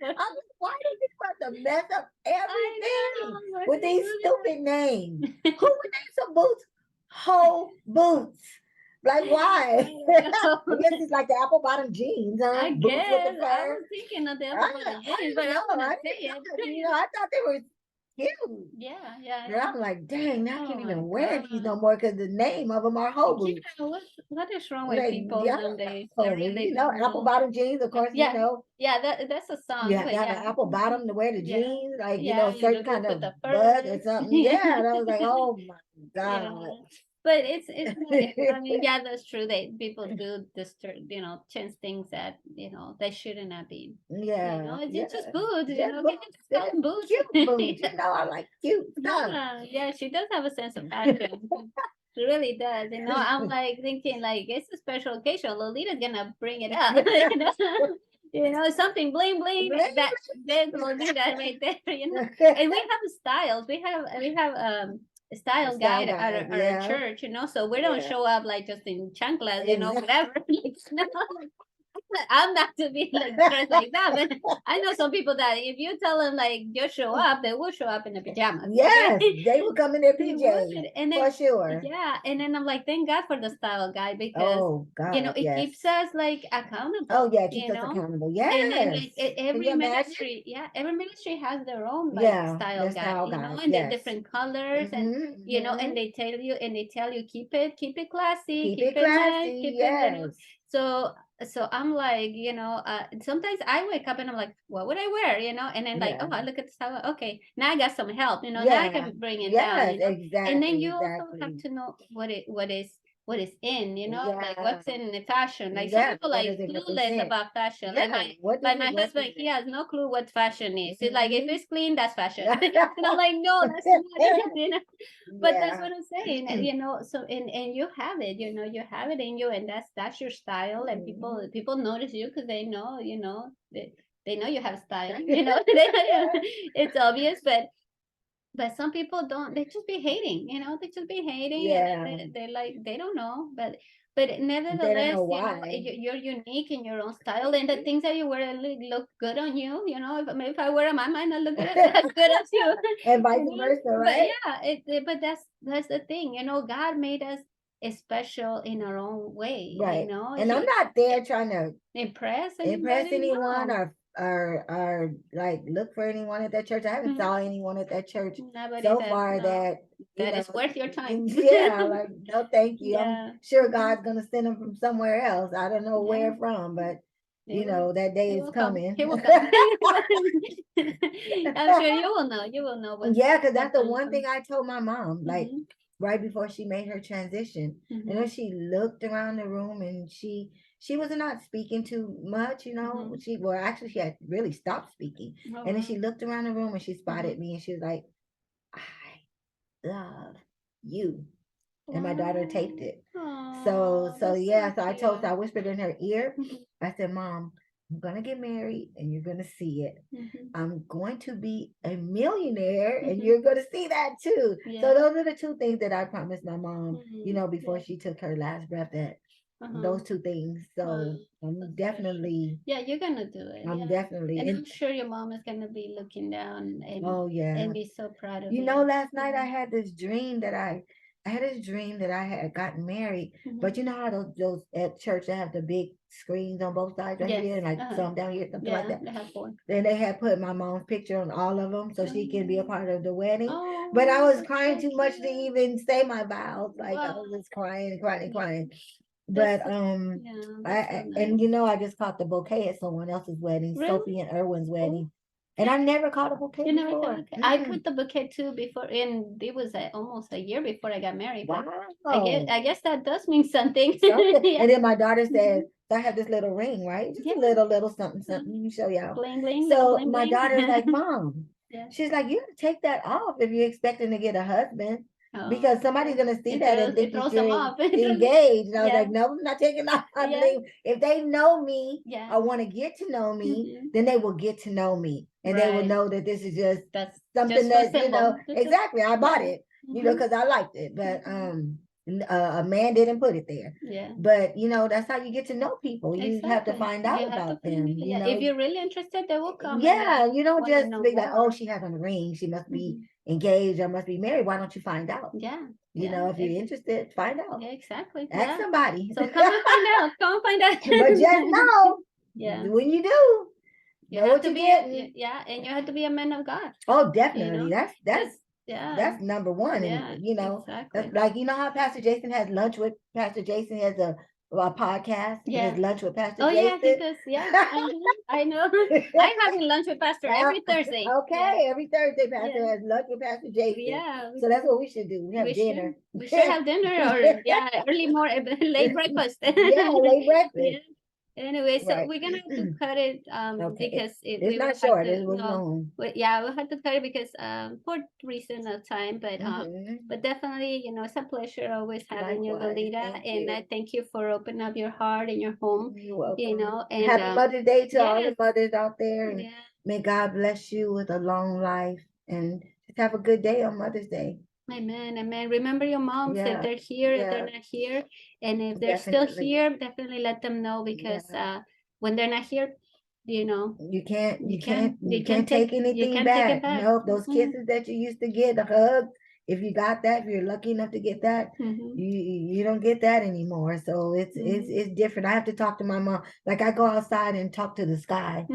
I'm like, why do people have to mess up I everything know. Why with did they these stupid names? do Who would name some boots hoe boots? Like, why? that? I I don't guess know. it's like the apple bottom jeans, huh? I Boots with the guess I fur. was thinking of the I, apple bottom I jeans, but didn't I know. wouldn't I say didn't it. know. You know, I thought they were cute. Yeah, yeah, And yeah. I'm like, dang, I Oh can't my even wear these God. no more because the name of them are hoe Yeah, boots. what is wrong with Like, people yeah, nowadays? I oh, really you know, don't apple know. bottom jeans, of course, you Yeah, know, yeah, that's a you song, have to but have an yeah. apple Mhm. bottom to wear the Yeah, jeans, like, you know, yeah, a and the certain boots kind with of the bud or furs. something. Yeah. Yeah. And I was like, oh my God. Yeah. But it's like, I mean, yeah, that's true. People do disturb, change things that, they shouldn't have been. Yeah, It's yeah. just boots, Just they can boots. just They're call them boots. cute boots. You know, I like cute stuff. Yeah, yeah, she does have a sense of fashion. She really does. I'm like thinking like it's a special occasion. Lolita's gonna bring it up. Something bling bling. There's Lolita right there. And we have styles. We have a The style style guide at guide. our Yeah. church. So we don't Yeah. show up like just in chanclas. Exactly. Whatever. I'm not to be like dressed like that, but I know some people that if you tell them like just show up, they will show up in the pajamas. Yes, Okay, they will come in their they PJs would, and then for sure. yeah, and then I'm like, thank God for the style guide because Oh God, it yes. keeps us like Oh accountable. yeah, keeps us accountable. And then Yes. like Can you every imagine? ministry, yeah, every ministry has their own like Yeah, style their guide, style guides. and they're Yes. different colors, and Mm-hmm. and they tell you keep it classy, Keep keep it it nice, classy. keep it, Yes. so I'm like, sometimes I wake up and I'm like, what would I wear? And then like, oh, Yeah. I look at the style. Okay, now I got some help. Now I Yeah. can bring it down. Yes. And then Exactly. you also have Exactly. to know what is in. Like Yeah. what's in the fashion. Like some Yeah. people What like does it clueless represent? about fashion. Like Yeah. What does my it husband, he represent? has no clue what fashion is. He's like, if Mm-hmm. it's clean, that's fashion. And I'm like, no, that's not it. But that's Yeah. what I'm saying. So and you have it. You have it in you, and that's your style. And Mhm. people notice you because they know. They know you have style. It's obvious, but some people don't. They just be hating. They just be hating, and Yeah. they like they don't know. But They don't nevertheless, know why. you're unique in your own style, and the things that you wear look good on you. If I wear them, I might not look good as good as you. And vice versa, But right? yeah, but that's the thing. God made us special in our own way. Right. And I'm He not there trying to impress impress anybody. anyone No, or like look for anyone at that church. I haven't Mhm. saw anyone at that church Nobody so that far no that you that know is worth your time. yeah, like no thank you. I'm Yeah. sure God's gonna send them from somewhere else. I don't know Yeah, where from, but they will. that day He is will come. He coming. will come. I'm sure you will know. You will know Yeah, because when that's the time one thing comes. I told my mom, like Mhm. right before she made her transition. Mhm. She looked around the room and she was not speaking too much, Mhm. Well actually she had really stopped speaking. Oh And then wow. she looked around the room and she spotted Mhm. me and she was like, I love you. And my daughter taped Wow. it. So Oh, so that's so yeah, so I cute. whispered in her ear. Mhm. I said, Mom, I'm gonna get married and you're gonna see it. Mhm. I'm going to be a millionaire and Mhm. you're going to see that too. So Yeah. those are the two things that I promised my mom, before Yeah. she took her last breath, that Uh-huh. those two things. Wow. So So special. Yeah, you're gonna do it. I'm Yeah. definitely, And and I'm sure your mom is gonna be looking down oh and yeah. be so proud of you. Last night I Mhm. had this dream that I had this dream that I had gotten married, but Mhm. you know how those at church they have the big screens on both sides right Yes. here and like Uh-huh. some down here, something like Yeah, that. they have four. Then they had put my mom's picture on all of them so she can be a Oh, part of the wedding. But I oh, was that's crying so too much to cute. even say my vows. Like I Wow. was just crying and crying and Yeah. crying. That's But so, yeah, that's so I and nice. I just caught the bouquet at someone else's wedding, Really? Sophie and Erwin's Oh, wedding. And I never caught a bouquet You never before. got okay. I got the bouquet too before, and it was almost a year before I got married. But Wow. I guess that does mean something. Something. Yeah. And then my daughter said, so I have this little ring, right? Just Yeah. a little something, something. Let me show y'all. Bling bling. So Bling my bling. daughter's like, Mom, Yeah. she's like, you gotta take that off if you're expecting to get a husband. Oh, Because somebody's gonna see that and think it that throws them you're off. engaged. And I was Yeah. like, no, I'm not taking off. I Yeah. believe if they know me Yeah. or want to get to know me, then they will get to know me. And they will Right. know that this is just That's something just for that, you know, symbol. It's just, exactly. I bought yeah. it, you know, because I liked it. But a man didn't put it there. Yeah. But you know, that's how you get to know people. You have to Exactly. find You out have to about find them, out. you Yeah. know. If you're really interested, they will come. Yeah, And you don't want to just know be like, oh, more. she has on a ring, she must be engaged or must be married. Why don't you find out? Yeah. You know, if you're interested, find out. Yeah, exactly. Ask Yeah. somebody. So come and find out. Come and find out. But just know, Yeah. when you do, You know have what to you're be getting. yeah, and you have to be a man of God. Oh, You definitely. know, yeah, That's number one. yeah, And you know, exactly. like you know how Pastor Jason has lunch with Pastor Jason has a podcast. He has Yeah. lunch with Pastor Oh yeah, he Jason. does. Yeah, I know. I'm having lunch with Pastor every Thursday. Yeah. Okay, every Thursday, Pastor Yeah. has lunch with Pastor Jason. Yeah. So that's what we should do. We have dinner. We should have dinner or yeah, early morning, late breakfast. Yeah, late breakfast. Yeah. Anyway, so Right. we're gonna have to cut it Okay. because It's we will not have short. to It was long. yeah, we'll have to cut it because for reason of time, Mhm. but definitely, you know, it's a pleasure always having you, Likewise. Lolita, Thank and you. I thank you for opening up your heart and your home, You're welcome. you know, and Happy Mother's Day to all the yes, mothers out there. And yeah. may God bless you with a long life. And just have a good day on Mother's Day. Amen, amen. Remember your moms if Yeah. they're here, if Yeah. they're not here, and if they're still Definitely. here, definitely let them know because Yeah. when they're not here, you know, You can't take take anything you can't take it back. back. No, those kisses that you used to get, the hugs, if you got that, if you're lucky enough to get that, you don't get that anymore. So it's different. I have to talk to my mom. Like I go outside and talk to the sky.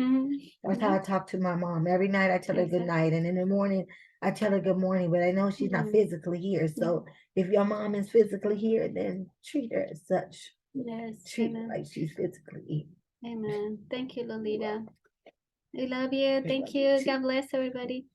That's how I talk to my mom. Every night I tell her good night, and in the morning I tell her good morning, but I know she's not physically here. So if your mom is physically here, then treat her as such. Yes. Treat her like she's physically here. Amen. Thank you, Lolita. We love you. Thank you. God bless everybody.